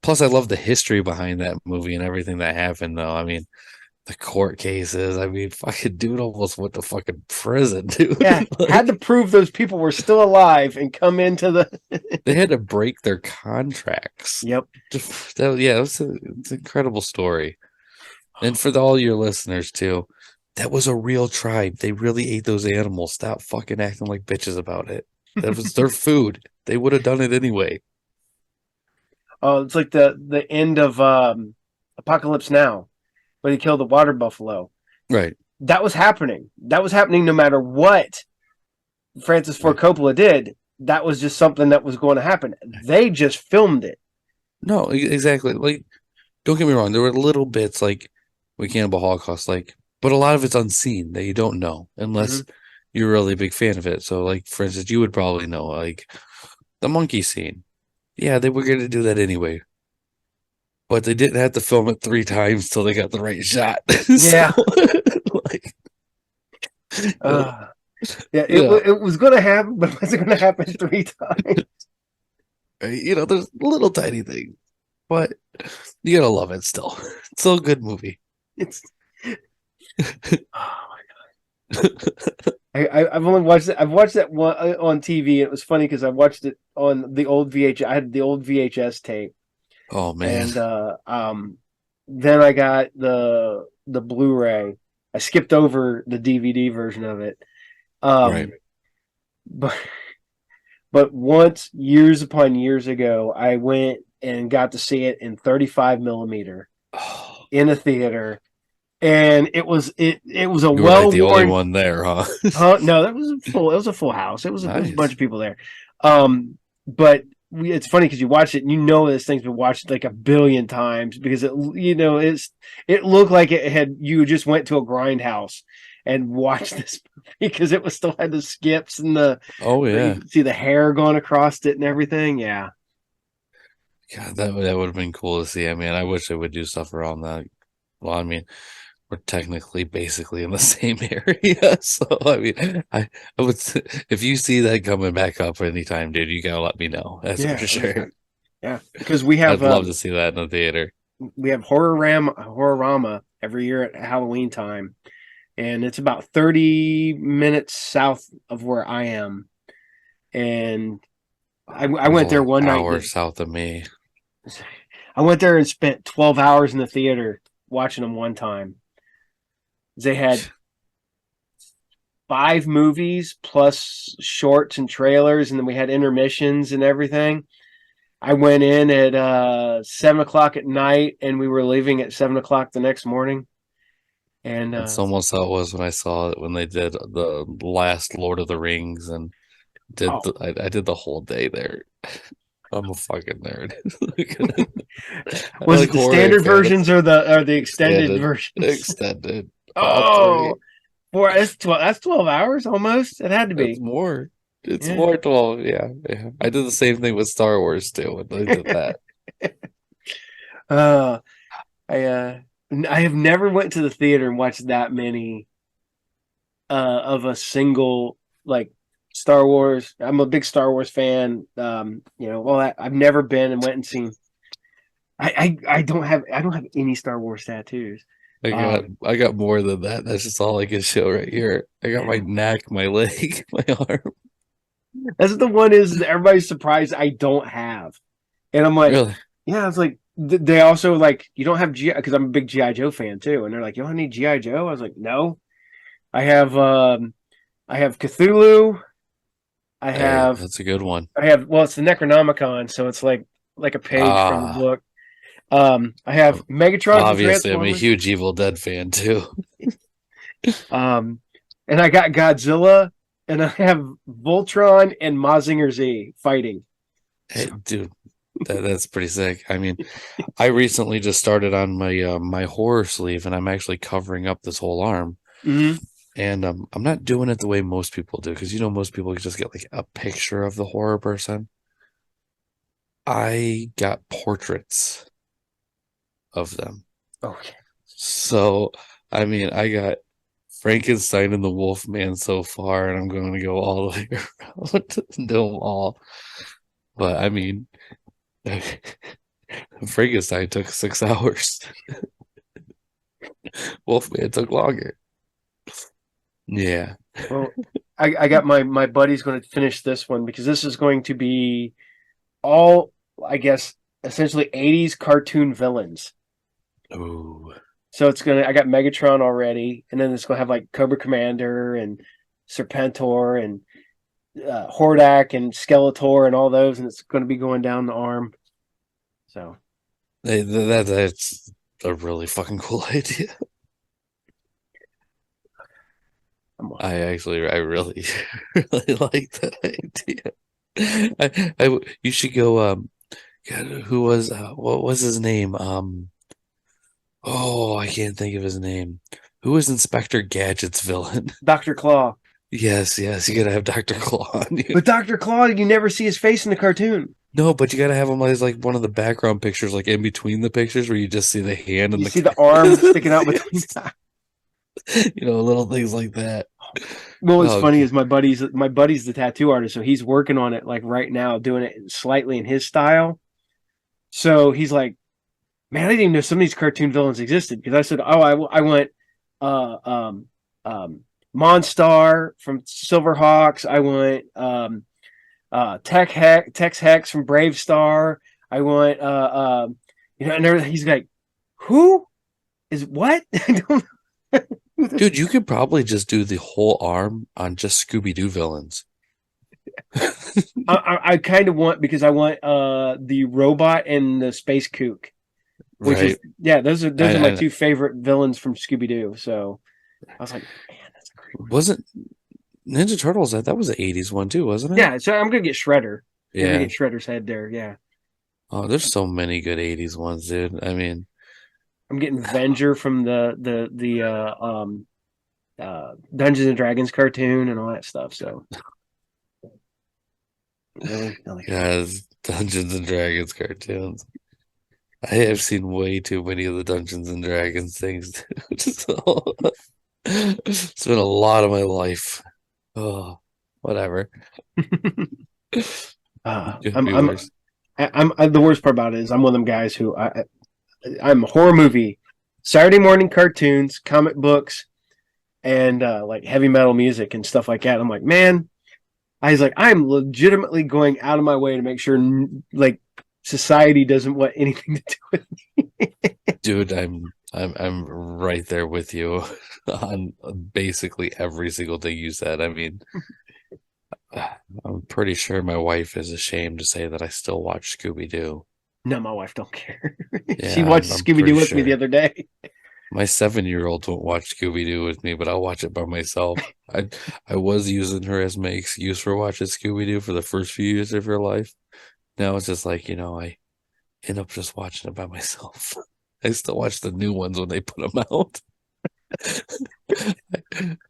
plus I love the history behind that movie and everything that happened though. I mean, the court cases. I mean, fucking dude almost went to fucking prison, dude. Yeah, had to prove those people were still alive and come into the. They had to break their contracts. Yep. It's an incredible story. And for all your listeners too, that was a real tribe. They really ate those animals. Stop fucking acting like bitches about it. That was their food. They would have done it anyway. Oh, it's like the end of Apocalypse Now. When he killed the water buffalo. Right. That was happening. That was happening no matter what Francis Ford Coppola did. That was just something that was going to happen. They just filmed it. No, exactly. Like, don't get me wrong. There were little bits like with Cannibal Holocaust, but a lot of it's unseen that you don't know unless you're a really big fan of it. So, like, for instance, you would probably know, like, the monkey scene. Yeah, they were going to do that anyway. But they didn't have to film it 3 times till they got the right shot. Yeah. Yeah, Yeah. it was going to happen, but it wasn't going to happen 3 times. There's little tiny things, but you gotta love it still. It's still a good movie. It's oh my god. I've only watched it. I've watched that one on TV. It was funny because I watched it on the old VHS. I had the old VHS tape, Oh man. and then I got the Blu-ray. I skipped over the DVD version of it. Right. But once, years upon years ago, I went and got to see it in 35 millimeter Oh, in a theater, and it was a you were like the only well-worn. one there, huh? No, that was full. It was a full house. It was a bunch Nice. of people there. But it's funny because you watch it and you know this thing's been watched like a billion times because it looked like you just went to a grindhouse and watched this movie because it was still had the skips and Oh where you yeah. could see the hair going across it and everything. Yeah. God, that would have been cool to see. I mean, I wish they would do stuff around that. Well, I mean, we're technically basically in the same area. So I mean, I would if you see that coming back up anytime, dude, you gotta let me know. That's for Yeah. sure. Yeah. Because we have I'd love to see that in the theater. Horrorama every year at Halloween time, and it's about 30 minutes south of where I am. And I It was went only there an one night. hour south of me. I went there and spent 12 hours in the theater watching them one time. They had 5 movies plus shorts and trailers, and then we had intermissions and everything. I went in at 7 o'clock at night, and we were leaving at 7 o'clock the next morning. And That's almost how it was when I saw it when they did the last Lord of the Rings and I did the whole day there. I'm a fucking nerd. I was like it the horror and standard versions fantasy. or the extended Extended, versions? extended, all Oh, three. that's 12. That's 12 hours almost. It had to It's be. more. It's Yeah. more 12. Yeah, yeah. I did the same thing with Star Wars too when they did that. uh, I have never went to the theater and watched that many of a single like Star Wars. I'm a big Star Wars fan. I've never been and went and seen. I don't have any Star Wars tattoos. I got more than that. That's just all I can show right here. I got my neck, my leg, my arm. That's the one is that everybody's surprised I don't have, and I'm like, Really? yeah. It's like they also like you don't have GI because I'm a big GI Joe fan too, and they're like, you don't have any GI Joe. I was like, no, I have Cthulhu. Hey, that's a good one. It's the Necronomicon, so it's like a page from the Ah, book. I have Megatron from obviously, I'm a Transformers. huge Evil Dead fan too. And I got Godzilla, and I have Voltron and Mazinger Z fighting. Hey, dude, that's pretty sick. I mean, I recently just started on my my horror sleeve, and I'm actually covering up this whole arm. Mm-hmm. And I'm not doing it the way most people do because most people just get like a picture of the horror person. I got portraits of them. Okay. So, I mean, I got Frankenstein and the Wolfman so far, and I'm going to go all the way around and do them all. But I mean, Frankenstein took 6 hours. Wolfman took longer. Yeah. Well, I got my buddy's going to finish this one because this is going to be all, I guess, essentially 80s cartoon villains. Ooh. So I got Megatron already, and then it's going to have like Cobra Commander and Serpentor and Hordak and Skeletor and all those, and it's going to be going down the arm. So That's a really fucking cool idea. I really, really like that idea. You should go. God, who was what was his name? Oh, I can't think of his name. Who was Inspector Gadget's villain? Dr. Claw. Yes, you gotta have Dr. Claw on you. But Dr. Claw, you never see his face in the cartoon. No, but you gotta have him as like one of the background pictures, like in between the pictures, where you just see the hand and you see the arm sticking out between. Little things like that. Well, what's Oh, funny is my buddy's the tattoo artist, so he's working on it like right now, doing it slightly in his style. So he's like, "Man, I didn't even know some of these cartoon villains existed." Because I said, "Oh, I went uh, um, Monstar from Silverhawks. I went Tex Hex from Brave Star. I went and everything." He's like, "Who is what?" I don't know who this. dude, you could probably just do the whole arm on just Scooby Doo villains. I kind of want because I want the robot and the space kook, which is Right. those are my I two favorite villains from Scooby Doo. So I was like, man, that's a great one. wasn't Ninja Turtles. That was the 80s one too, wasn't it? Yeah, so I'm gonna get Shredder. I'm gonna Yeah. get Shredder's head there. Yeah, Oh, there's so many good 80s ones, dude. I mean, I'm getting Venger from the Dungeons and Dragons cartoon and all that stuff. So really, guys, Dungeons and Dragons cartoons. I have seen way too many of the Dungeons and Dragons things. So it's been a lot of my life. Oh, whatever. Could I'm be I'm worse. I'm the worst part about it is I'm one of them guys who I'm a horror movie, Saturday morning cartoons, comic books, and like heavy metal music and stuff like that. I'm like, man, I was like, I'm legitimately going out of my way to make sure like society doesn't want anything to do with me. Dude, I'm right there with you on basically every single thing you said. I mean, I'm pretty sure my wife is ashamed to say that I still watch Scooby Doo. No, my wife don't care. She Yeah, watched I'm Scooby Doo pretty with me the sure. other day. My 7-year-old won't watch Scooby Doo with me, but I'll watch it by myself. I was using her as my excuse for watching Scooby Doo for the first few years of her life. Now it's just like, I end up just watching it by myself. I still watch the new ones when they put them out.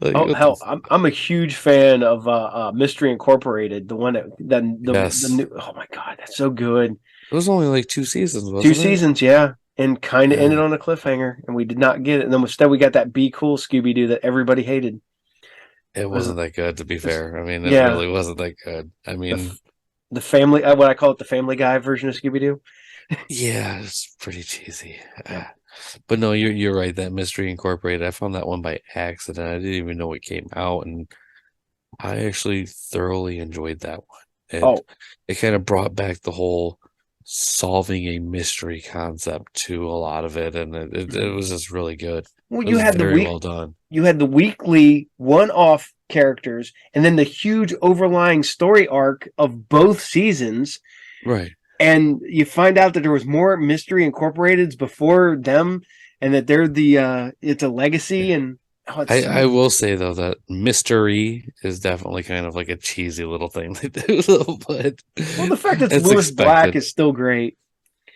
Like, Oh what the hell, I'm a huge fan of Mystery Incorporated, the one that then the yes. new. Oh my god, that's so good. It was only like 2 seasons, Two wasn't it? seasons, yeah, and kind of ended Yeah. on a cliffhanger, and we did not get it. And then instead, we got that Be Cool Scooby Doo that everybody hated. It It was wasn't that good, to be this, fair. I mean, it yeah, really wasn't that good. I the mean, the family, what I call it, the Family Guy version of Scooby Doo. yeah, it's pretty cheesy. Yep. But no, you're right. That Mystery Incorporated, I found that one by accident. I didn't even know it came out, and I actually thoroughly enjoyed that one. Oh, It kind of brought back the whole solving a mystery concept to a lot of it, and it was just really good. well, It was very well done. you had the weekly one-off characters, and then the huge overlying story arc of both seasons. Right. And you find out that there was more Mystery Incorporateds before them, and that they're the it's a legacy. And oh, it's I so will say though that mystery is definitely kind of like a cheesy little thing they do, though, but well. The fact that it's Lewis Black expected. is still great,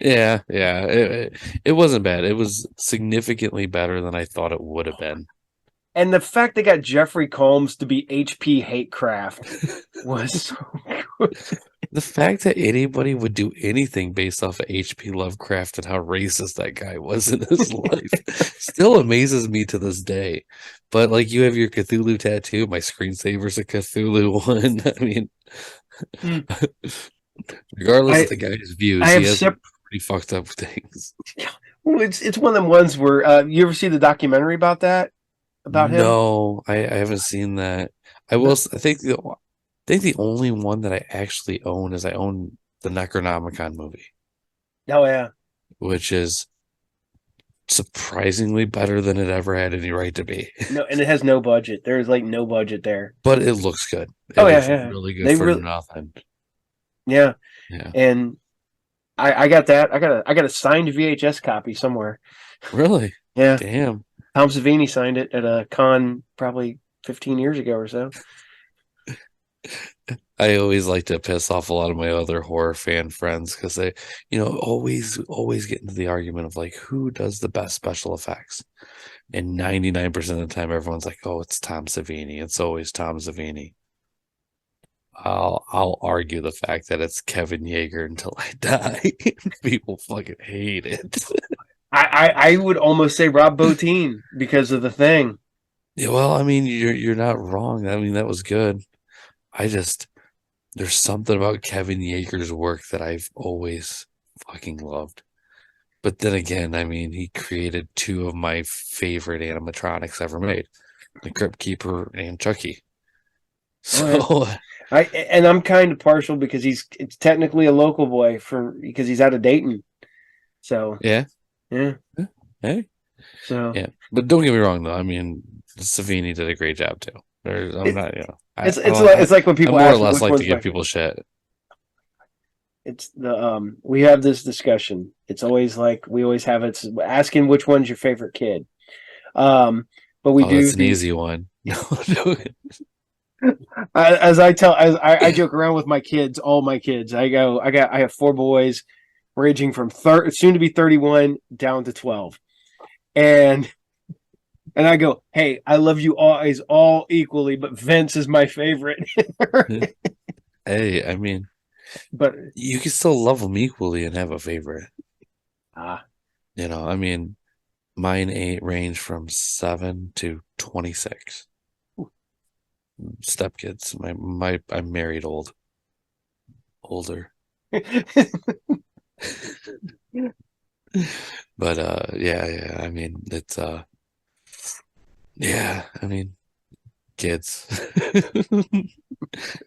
Yeah, yeah. It wasn't bad. It was significantly better than I thought it would have been. and the fact they got Jeffrey Combs to be HP Hatecraft was so good. The fact that anybody would do anything based off of H.P. Lovecraft and how racist that guy was in his life still amazes me to this day. But like you have your Cthulhu tattoo, my screensaver's a Cthulhu one. I mean, Mm. regardless of I the guy's I views, he have has some sep- pretty fucked up things. well, it's one of them ones where you ever see the documentary about that about him? No, I haven't seen that. I think the only one that I actually own is I own the Necronomicon movie, Oh yeah, which is surprisingly better than it ever had any right to be. no, and it has no budget. There's like no budget there. But it looks good. It Oh yeah, looks yeah. really good They for really, nothing. yeah. Yeah. And I got that. I got a signed VHS copy somewhere. Really? Yeah, Damn. Tom Savini signed it at a con probably 15 years ago or so. I always like to piss off a lot of my other horror fan friends because they, always get into the argument of like, who does the best special effects? And 99% of the time, everyone's like, oh, it's Tom Savini. It's always Tom Savini. I'll argue the fact that it's Kevin Yeager until I die. People fucking hate it. I would almost say Rob Bottin because of The Thing. Yeah, well, I mean, you're not wrong. I mean, that was good. I just there's something about Kevin Yeager's work that I've always fucking loved. But then again, I mean, he created two of my favorite animatronics ever made, the Crypt Keeper and Chucky. Oh yeah. So And I'm kind of partial because it's technically a local boy because he's out of Dayton. So yeah, yeah. hey, So yeah. But don't get me wrong, though. I mean, Savini did a great job too. I'm it, not, it's like when I people more or ask me less which like to one's give my people favorite. shit. It's the we have this discussion. It's always like we always have it's asking which one's your favorite kid. Um, but we Oh, do that's an the easy one. No, no. as I tell as I joke around with my kids, all my kids. I have four boys ranging from soon to be 31 down to 12. And I go, "Hey, I love you all equally, but Vince is my favorite." Hey, I mean, But you can still love them equally and have a favorite. ah, I mean, mine eight range from 7 to 26. Stepkids. I'm married older. But yeah. I mean, it's yeah. I mean, kids.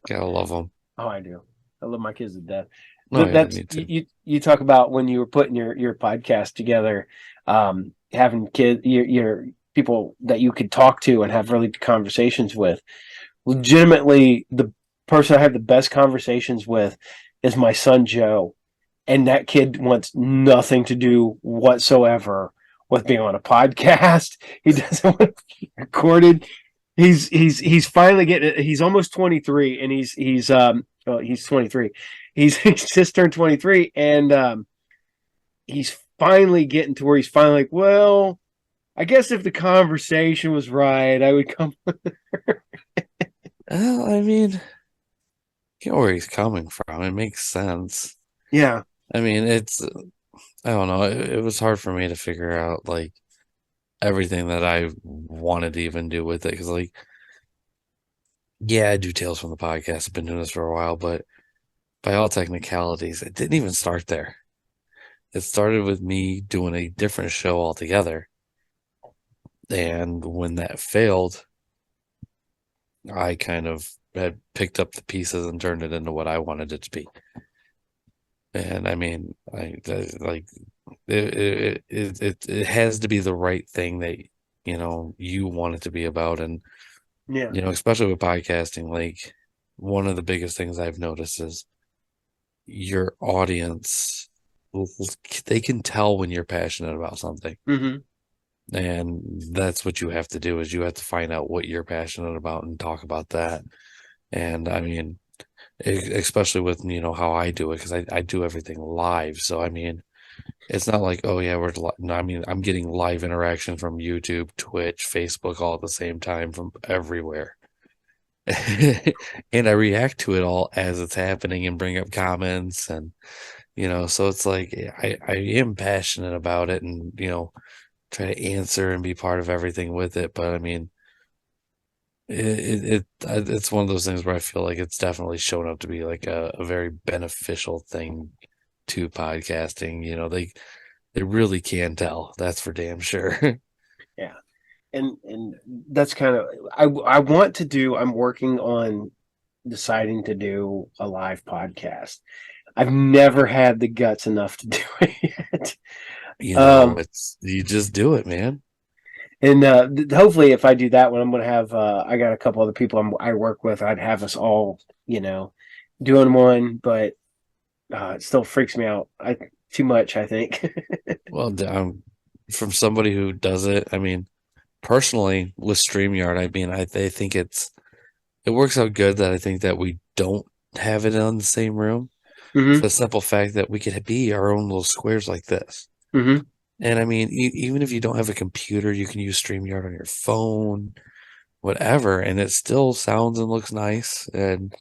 Gotta love them. oh, I do. I love my kids to death. Oh yeah, That's me too. you talk about when you were putting your podcast together, having your people that you could talk to and have really good conversations with. Legitimately, the person I have the best conversations with is my son Joe, and that kid wants nothing to do whatsoever with being on a podcast. He doesn't want to be recorded. He's finally getting it. He's almost 23, and he's 23. He's just turned 23, and he's finally getting to where he's finally like, well, I guess if the conversation was right, I would come. Well, I mean, you know where he's coming from. It makes sense. Yeah. I mean, I don't know. It was hard for me to figure out like everything that I wanted to even do with it because, like, yeah, I do Tales from the podcast. I've been doing this for a while, but by all technicalities, it didn't even start there. It started with me doing a different show altogether. And when that failed, I kind of had picked up the pieces and turned it into what I wanted it to be. And I mean, like it has to be the right thing that you want it to be about. And Yeah. especially with podcasting, like one of the biggest things I've noticed is your audience, they can tell when you're passionate about something. Mm-hmm. And that's what you have to do is you have to find out what you're passionate about and talk about that. And I mean, especially with, how I do it, because I do everything live. So, I mean, it's not like, oh yeah, no, I mean, I'm getting live interaction from YouTube, Twitch, Facebook all at the same time from everywhere. And I react to it all as it's happening and bring up comments and so it's like I am passionate about it and try to answer and be part of everything with it. But I mean, it's one of those things where I feel like it's definitely shown up to be like a very beneficial thing to podcasting. They really can tell. That's for damn sure. Yeah. And that's kind of I want to do. I'm working on deciding to do a live podcast. I've never had the guts enough to do it yet. It's you just do it, man. And hopefully, if I do that one, I'm going to have. I got a couple other people I work with. I'd have us all, doing one, but it still freaks me out. Too much, I think. Well, from somebody who does it, I mean, personally with StreamYard, I mean, I think it works out good that I think that we don't have it in the same room for hmm the simple fact that we could be our own little squares like this. hmm And I mean, even if you don't have a computer, you can use StreamYard on your phone, whatever, and it still sounds and looks nice. And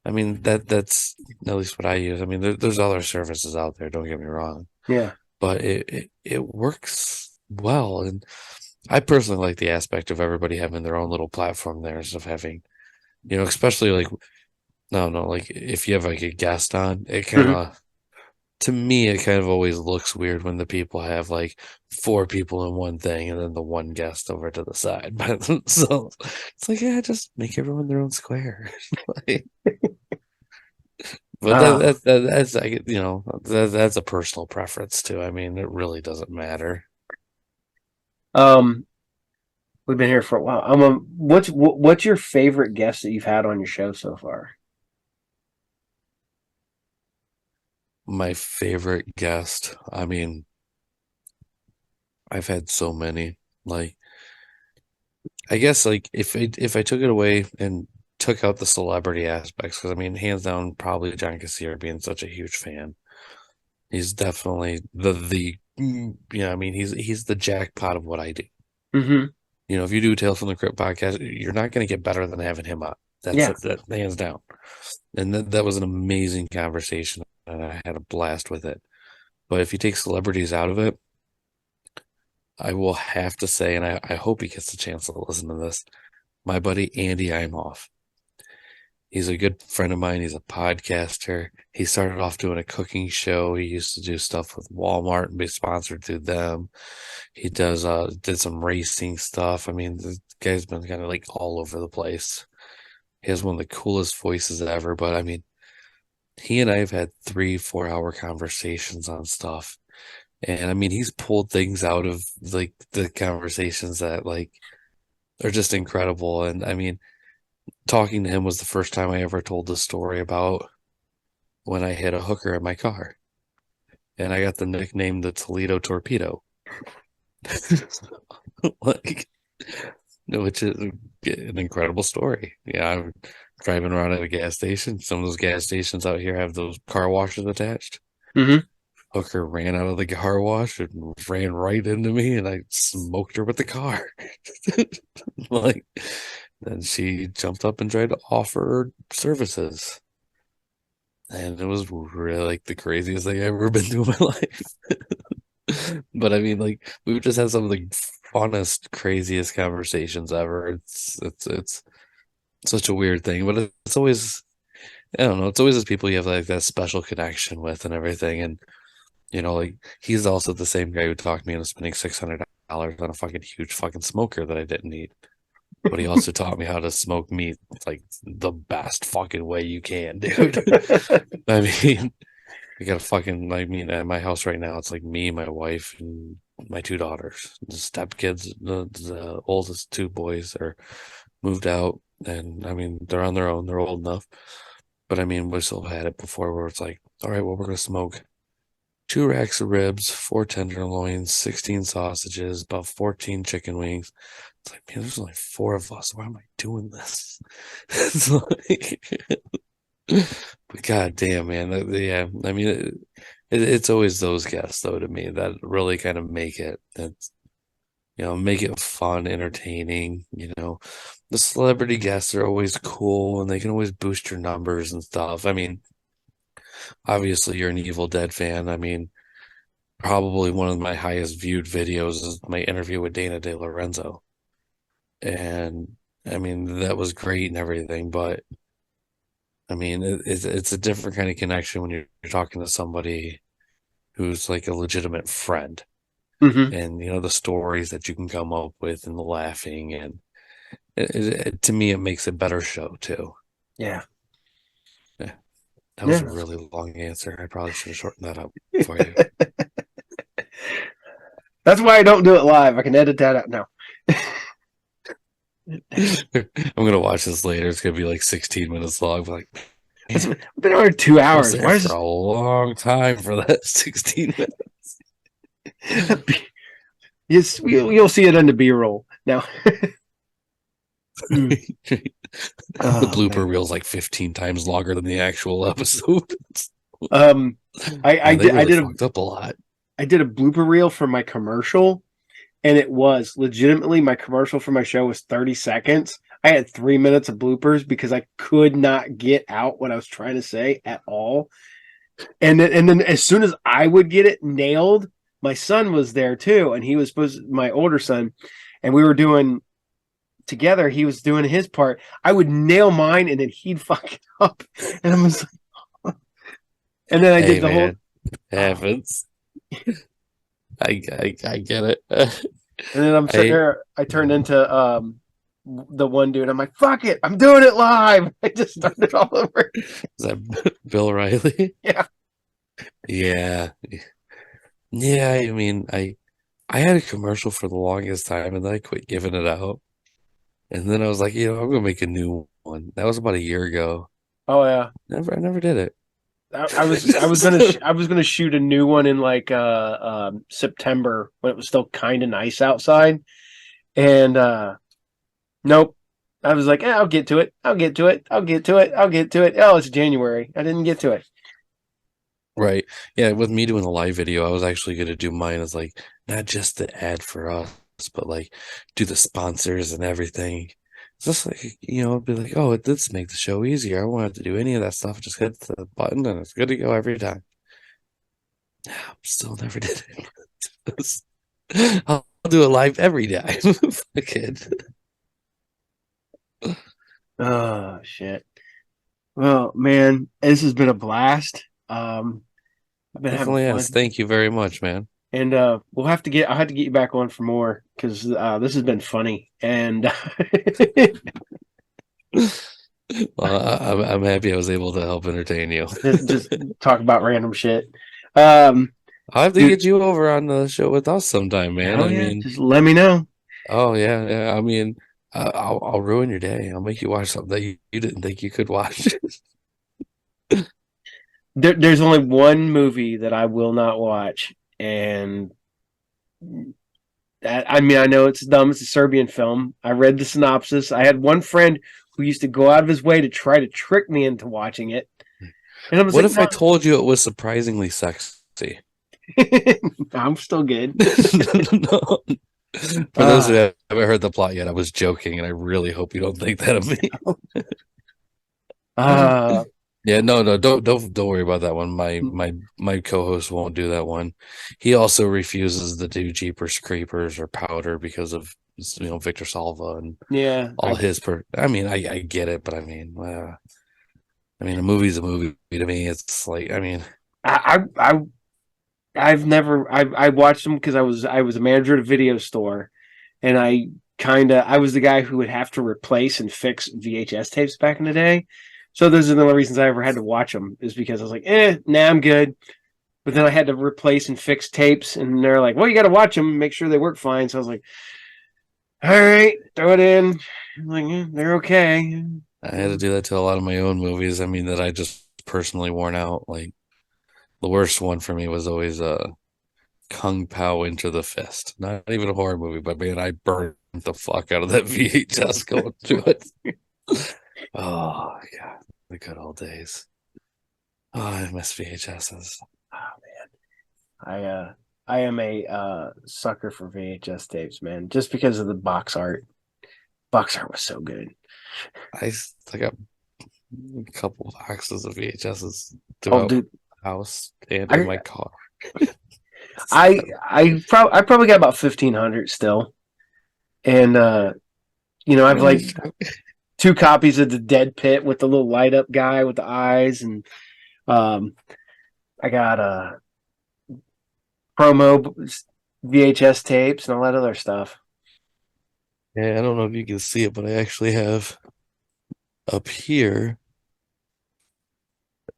I mean, that's at least what I use. I mean, there's other services out there, don't get me wrong, Yeah. but it works well. And I personally like the aspect of everybody having their own little platform there, instead of having, especially like, no, no, like if you have like a guest on, it kind Mhm. of, to me, it kind of always looks weird when the people have like four people in one thing and then the one guest over to the side by themselves. It's like, yeah, just make everyone their own square. Like, but Uh, that's like, that's a personal preference too. I mean, it really doesn't matter. um, we've been here for a while. What's your favorite guest that you've had on your show so far? My favorite guest, I mean, I've had so many. Like, I guess like if I took it away and took out the celebrity aspects, because I mean, hands down, probably John Cassier being such a huge fan. He's definitely I mean, he's the jackpot of what I do. Mm-hmm. If you do Tales from the Crypt podcast, you're not going to get better than having him on. That's Yeah. it, that hands down. And that was an amazing conversation, and I had a blast with it. But if you take celebrities out of it, I will have to say, and I hope he gets a chance to listen to this, my buddy Andy Imhoff. He's a good friend of mine. He's a podcaster. He started off doing a cooking show. He used to do stuff with Walmart and be sponsored through them. He did some racing stuff. I mean, the guy's been kind of like all over the place. He has one of the coolest voices ever. But I mean, he and I have had 3-4 hour conversations on stuff. And I mean, he's pulled things out of like the conversations that like are just incredible. And I mean, talking to him was the first time I ever told the story about when I hit a hooker in my car. And I got the nickname the Toledo Torpedo. Like, which is an incredible story. Yeah, I'm driving around at a gas station. Some of those gas stations out here have those car washes attached. Mm-hmm. Hooker ran out of the car wash and ran right into me, and I smoked her with the car. Like, then she jumped up and tried to offer services. And it was really like the craziest thing I've ever been through in my life. But I mean, like, we've just had some of the funnest, craziest conversations ever. It's such a weird thing, but it's always, I don't know, it's always those people you have like that special connection with and everything. And like, he's also the same guy who talked me into spending $600 on a fucking huge fucking smoker that I didn't need. But he also taught me how to smoke meat like the best fucking way you can, dude. I mean, we got a fucking, I mean, at my house right now, it's like me, my wife, and my two daughters. The stepkids, the oldest two boys are moved out, and I mean, they're on their own. They're old enough. But I mean, we still had it before where it's like, all right, well, we're gonna smoke 2 racks of ribs, 4 tenderloins, 16 sausages, about 14 chicken wings. It's like, man, there's only 4 of us. Why am I doing this? It's like, but god damn, man, yeah. I mean, it's always those guests though to me that really kind of make it. That's make it fun, entertaining. The celebrity guests are always cool and they can always boost your numbers and stuff. I mean, obviously you're an Evil Dead fan. I mean, probably one of my highest viewed videos is my interview with Dana De Lorenzo. And I mean, that was great and everything, but I mean, it's a different kind of connection when you're talking to somebody who's like a legitimate friend, Mm-hmm. and the stories that you can come up with and the laughing, and to me it makes a better show too. Yeah. Yeah, that was a Yeah. really long answer. I probably should have shortened that up for you. That's why I don't do it live. I can edit that out now. I'm gonna watch this later. It's gonna be like 16 minutes long. But like, It's man, been over 2 hours. was there Why is for a long time for that 16 minutes. this? Yes, you'll see it on the B-roll now. The blooper Man. reel's like 15 times longer than the actual episode. Um, I Man, they did I really did fucked up a lot. I did a blooper reel for my commercial, and it was legitimately my commercial for my show was 30 seconds. I had 3 minutes of bloopers because I could not get out what I was trying to say at all. And then as soon as I would get it nailed, my son was there too, and he was my older son, and we were doing together. He was doing his part. I would nail mine, and then he'd fuck it up, and I was, and then I did the whole. It happens. I get it. And then I'm sitting there. I turned into the one dude. I'm like, fuck it, I'm doing it live. I just started all over. Is that Bill Riley? Yeah. Yeah. Yeah, I mean, I had a commercial for the longest time, and then I quit giving it out. And then I was like, I'm gonna make a new one. That was about a year ago. Oh yeah. I never did it. I was gonna shoot a new one in like September when it was still kind of nice outside, and nope. I was like, I'll get to it. I'll get to it. I'll get to it. I'll get to it. Oh, it's January. I didn't get to it. Right. Yeah, with me doing a live video, I was actually gonna do mine as like not just the ad for us, but like do the sponsors and everything. Just like, it'd be like, oh, let's make the show easier. I won't have to do any of that stuff. Just hit the button and it's good to go every time. Still never did it. I'll do it live every time. Oh shit. Well, man, this has been a blast. I've been Definitely having fun. Yes. Thank you very much, man. And I'll have to get you back on for more because this has been funny. And well, I'm happy I was able to help entertain you. just talk about random shit. I'll have to get you over on the show with us sometime, man. I mean, just let me know. Oh yeah. I mean, I'll ruin your day. I'll make you watch something that you didn't think you could watch. There's only one movie that I will not watch, and I know it's dumb. It's a Serbian film. I read the synopsis. I had one friend who used to go out of his way to try to trick me into watching it. And I was what like, if I told you it was surprisingly sexy? I'm still good. No. For those who haven't heard the plot yet, I was joking, and I really hope you don't think that of me. Yeah, no, don't worry about that one. My co-host won't do that one. He also refuses to do Jeepers Creepers or Powder because of Victor Salva and all his. I get it, but I mean, a movie's a movie to me. It's like, I watched them because I was a manager at a video store, and I was the guy who would have to replace and fix VHS tapes back in the day. So those are the only reasons I ever had to watch them, is because I was like, nah, I'm good. But then I had to replace and fix tapes, and they're like, well, you got to watch them, make sure they work fine. So I was like, all right, throw it in. I'm like, they're okay. I had to do that to a lot of my own movies. I mean, that I just personally worn out. Like, the worst one for me was always Kung Pao Into the Fist. Not even a horror movie, but man, I burned the fuck out of that VHS going through it. Oh yeah, the good old days. Oh, I miss VHSs. Oh man, I am a sucker for VHS tapes, man. Just because of the box art. Box art was so good. I got a couple boxes of VHSs throughout the house and in my car. I probably got about 1,500 still, and I've like 2 copies of the Dead Pit with the little light up guy with the eyes, and I got promo VHS tapes and all that other stuff. Yeah, I don't know if you can see it, but I actually have up here.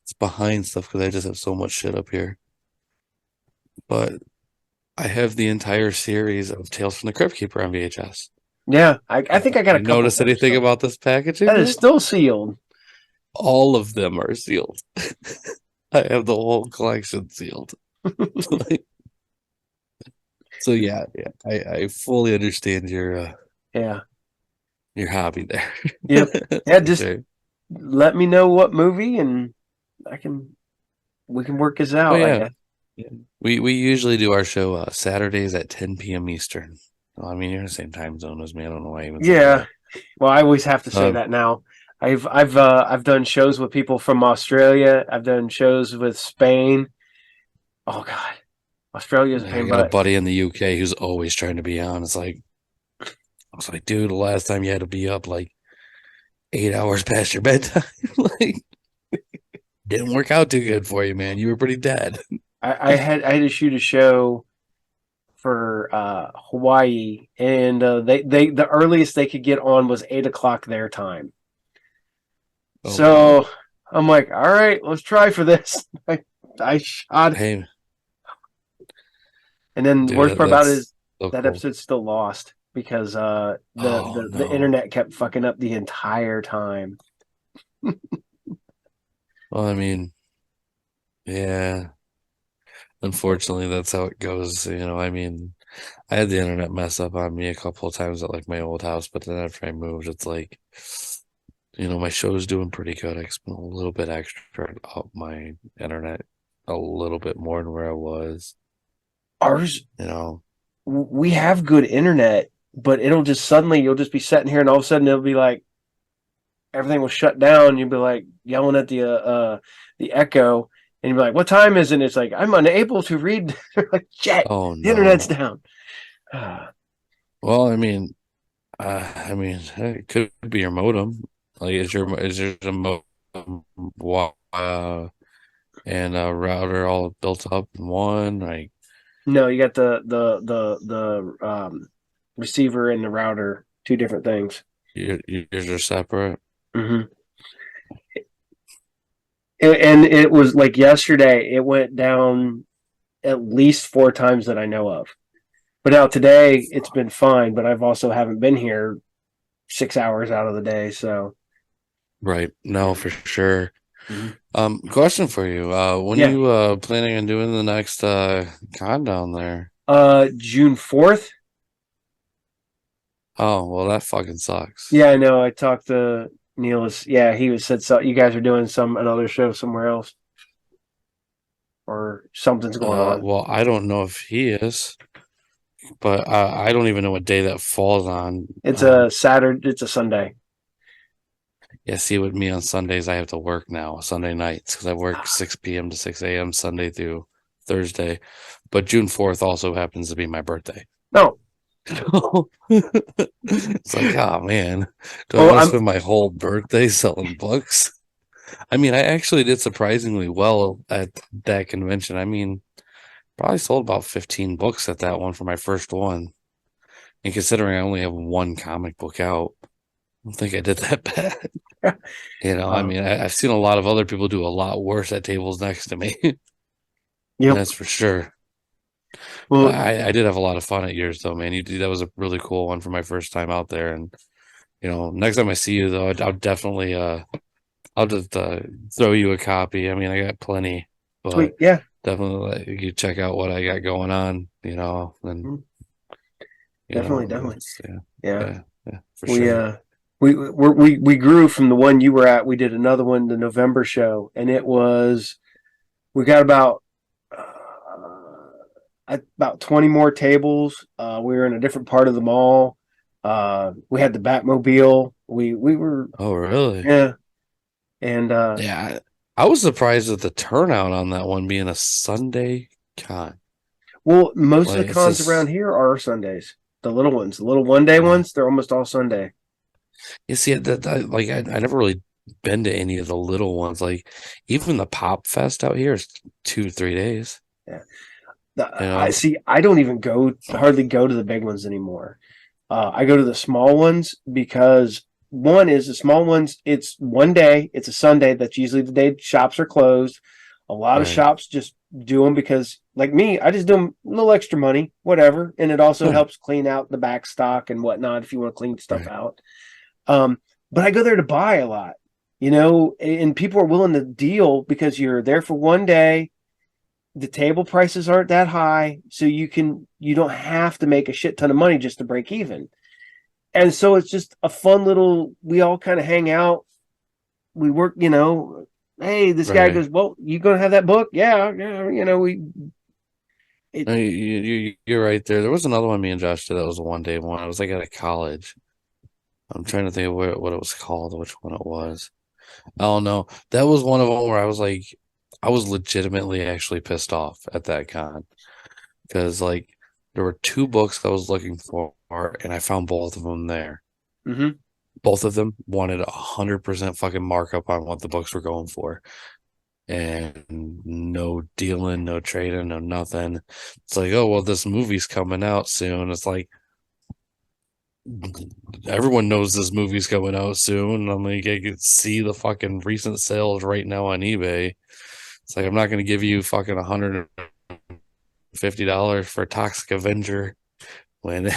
It's behind stuff because I just have so much shit up here. But I have the entire series of Tales from the Crypt Keeper on VHS. Yeah, I think I got a couple. Notice anything about this packaging? That is still sealed. All of them are sealed. I have the whole collection sealed. So yeah, I fully understand your hobby there. Yep. Yeah, just let me know what movie, and we can work this out. Oh, yeah. We usually do our show Saturdays at 10 p.m. Eastern. Well, I mean, you're in the same time zone as me. I don't know why I even say that. Well, I always have to say that now. I've done shows with people from Australia. I've done shows with Spain. Oh God, Australia's a pain. I got a buddy in the UK who's always trying to be on. It's like, I was like, dude, the last time you had to be up like 8 hours past your bedtime, like didn't work out too good for you, man. You were pretty dead. I had to shoot a show for Hawaii, and they the earliest they could get on was 8 o'clock their time. Oh wow. So I'm like, all right, let's try for this. I shot, Hey, and then the dude, worst part about it that's is so that cool. episode's still lost because Oh the no. internet kept fucking up the entire time. Well, I mean, yeah. Unfortunately, that's how it goes. I mean, I had the internet mess up on me a couple of times at like my old house, but then after I moved, it's like, my show's doing pretty good. I spent a little bit extra up my internet a little bit more than where I was, Ours, you know. we have good internet, but it'll just suddenly you'll just be sitting here, and all of a sudden it'll be like everything will shut down. You'll be like yelling at the Echo, and you'll be like, "What time is it?" And it's like, "I'm unable to read." Like, shit, Oh the internet's no. down. Well, it could be your modem. Like, is your modem and a router all built up in one? Like, No, you got the receiver and the router, two different things. yours are separate. Mm-hmm. And it was like yesterday, it went down at least 4 times that I know of. But now today, it's been fine. But I've also haven't been here 6 hours out of the day, so Right. you No, know. for sure. Mm-hmm. Question for you. When are Yeah. you planning on doing the next con down there? June 4th. Oh, well, that fucking sucks. Yeah, I know. I talked to Neil. Yeah, he was said so. You guys are doing another show somewhere else, or something's going on. Well, I don't know if he is, but I don't even know what day that falls on. It's a Saturday. It's a Sunday. Yeah, see, with me on Sundays, I have to work now, Sunday nights, because I work 6 p.m. to 6 a.m. Sunday through Thursday. But June 4th also happens to be my birthday. No. It's like, oh man, do I Oh, want to I'm. spend my whole birthday selling books? I mean, I actually did surprisingly well at that convention. I mean, probably sold about 15 books at that one for my first one. And considering I only have one comic book out, I don't think I did that bad. I Um, mean, I've seen a lot of other people do a lot worse at tables next to me. yep. That's for sure. But Well, I did have a lot of fun at yours, though, man. That was a really cool one for my first time out there. And, next time I see you, though, I'll definitely, I'll just throw you a copy. I mean, I got plenty, sweet. but Yeah. definitely let you check out what I got going on, and, Mhm. Definitely. Definitely. yeah, Yeah. yeah, yeah, for We sure. uh we grew from the one you were at. We did another one, the November show, and it was we got about 20 more tables. We were in a different part of the mall. We had the Batmobile. We were Oh, really? yeah, and Yeah, I was surprised at the turnout on that one being a Sunday con. well, most of Like, the it's cons around just, here are Sundays. The little ones, the little 1 day uh, ones, they're almost all Sunday. you see, like, I never really been to any of the little ones. Like, even the Pop Fest out here is 2, 3 days, Yeah. you I know? see. I don't even hardly go to the big ones anymore. I go to the small ones because one is the small ones. It's 1 day. It's a Sunday. That's usually the day shops are closed. A lot of Right, shops just do them because, like me, I just do them a little extra money, whatever, and it also right, helps clean out the back stock and whatnot if you want to clean stuff right, out. But I go there to buy a lot, and people are willing to deal because you're there for 1 day. The table prices aren't that high, so you don't have to make a shit ton of money just to break even. And so it's just a fun little. We all kind of hang out. We work, Hey, this guy right. goes, "Well, you gonna have that book?" Yeah, yeah. We it. No, you're right there. There was another one me and Josh did that was a 1 day one. I was like at a college. I'm trying to think of what it was called, which one it was. Oh no, that was one of them where I was like, I was legitimately actually pissed off at that con because like There were two books I was looking for, and I found both of them there. Mm-hmm. Both of them wanted 100% fucking markup on what the books were going for. And no dealing, no trading, no nothing. It's like, oh, well, this movie's coming out soon. It's like, everyone knows this movie's coming out soon. I'm like, I can see the fucking recent sales right now on eBay. It's like, I'm not going to give you fucking $150 for Toxic Avenger when,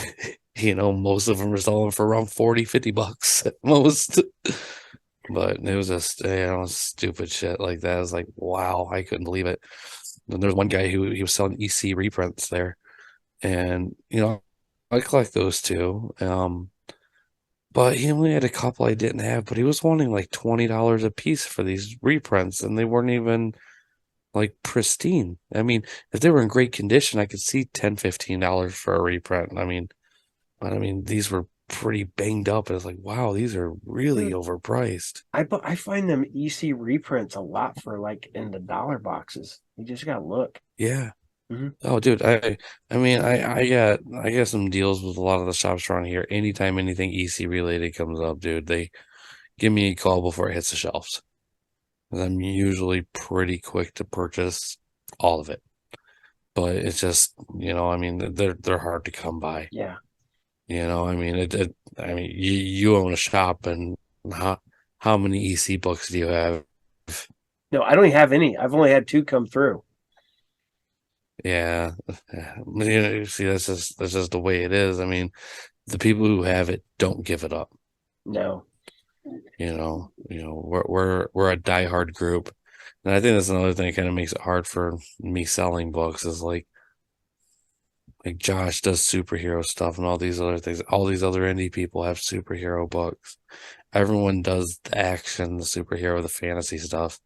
most of them are selling for around 40, $50 at most. But it was just, stupid shit like that. I was like, wow, I couldn't believe it. And there's one guy who he was selling EC reprints there. And, I collect those too. But he only had a couple I didn't have, but he was wanting like $20 a piece for these reprints, and they weren't even like pristine. I mean, if they were in great condition, I could see $10, $15 for a reprint. But these were pretty banged up. And it's like, wow, these are really overpriced. I find them EC reprints a lot for like in the dollar boxes. You just gotta look. Yeah. Mm-hmm. Oh, dude, I got some deals with a lot of the shops around here. Anytime anything EC related comes up, dude, they give me a call before it hits the shelves. 'Cause I'm usually pretty quick to purchase all of it. But it's just, they're hard to come by. Yeah. You own a shop, and how many EC books do you have? No, I don't have any. I've only had 2 come through. Yeah. See, that's just the way it is. I mean, the people who have it don't give it up. No. We're a diehard group. And I think that's another thing that kind of makes it hard for me selling books is like Josh does superhero stuff and all these other things. All these other indie people have superhero books. Everyone does the action, the superhero, the fantasy stuff.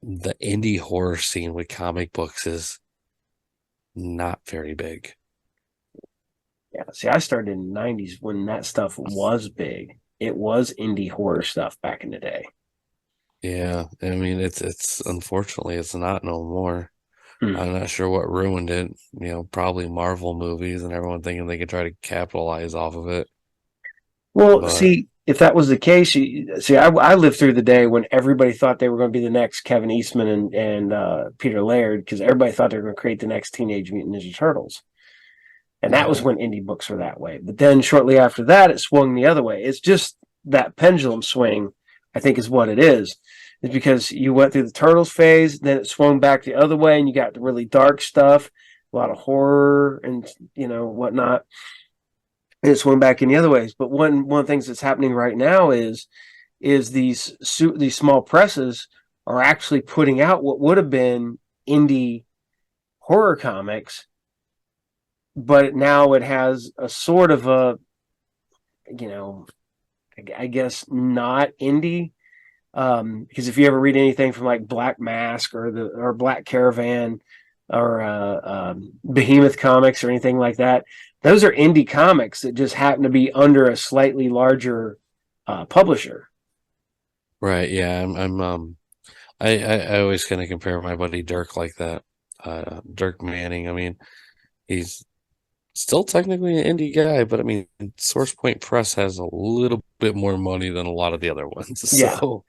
The indie horror scene with comic books is not very big. Yeah. See, I started in the 90s when that stuff was big. It was indie horror stuff back in the day. Yeah, it's unfortunately it's not no more. I'm not sure what ruined it. Probably Marvel movies and everyone thinking they could try to capitalize off of it. Well, see, if that was the case, I lived through the day when everybody thought they were going to be the next Kevin Eastman and Peter Laird because everybody thought they were going to create the next Teenage Mutant Ninja Turtles. And that was when indie books were that way. But then shortly after that, it swung the other way. It's just that pendulum swing, I think, is what it is. It's because you went through the Turtles phase, then it swung back the other way, and you got the really dark stuff, a lot of horror and, whatnot. And it swung back in the other ways. But one of the things that's happening right now is these small presses are actually putting out what would have been indie horror comics, but now it has a sort of a, I guess not indie, because if you ever read anything from like Black Mask or Black Caravan or Behemoth Comics or anything like that, those are indie comics that just happen to be under a slightly larger publisher. Right. Yeah. I always kind of compare my buddy Dirk like that. Dirk Manning. He's still technically an indie guy, but Source Point Press has a little bit more money than a lot of the other ones. So,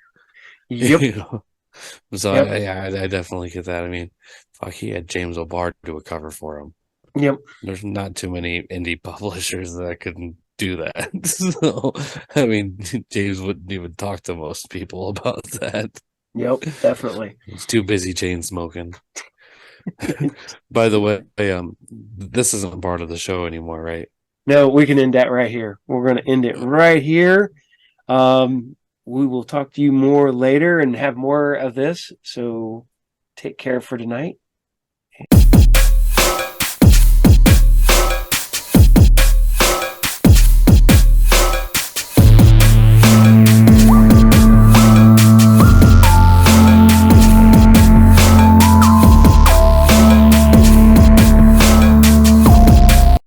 yep. So yep. I definitely get that. Fuck, he had James O'Barr do a cover for him. Yep. There's not too many indie publishers that couldn't do that. So, James wouldn't even talk to most people about that. Yep, definitely. He's too busy chain smoking. By the way, this isn't part of the show anymore, right? No, we can end that right here. We're going to end it right here. We will talk to you more later and have more of this. So take care for tonight.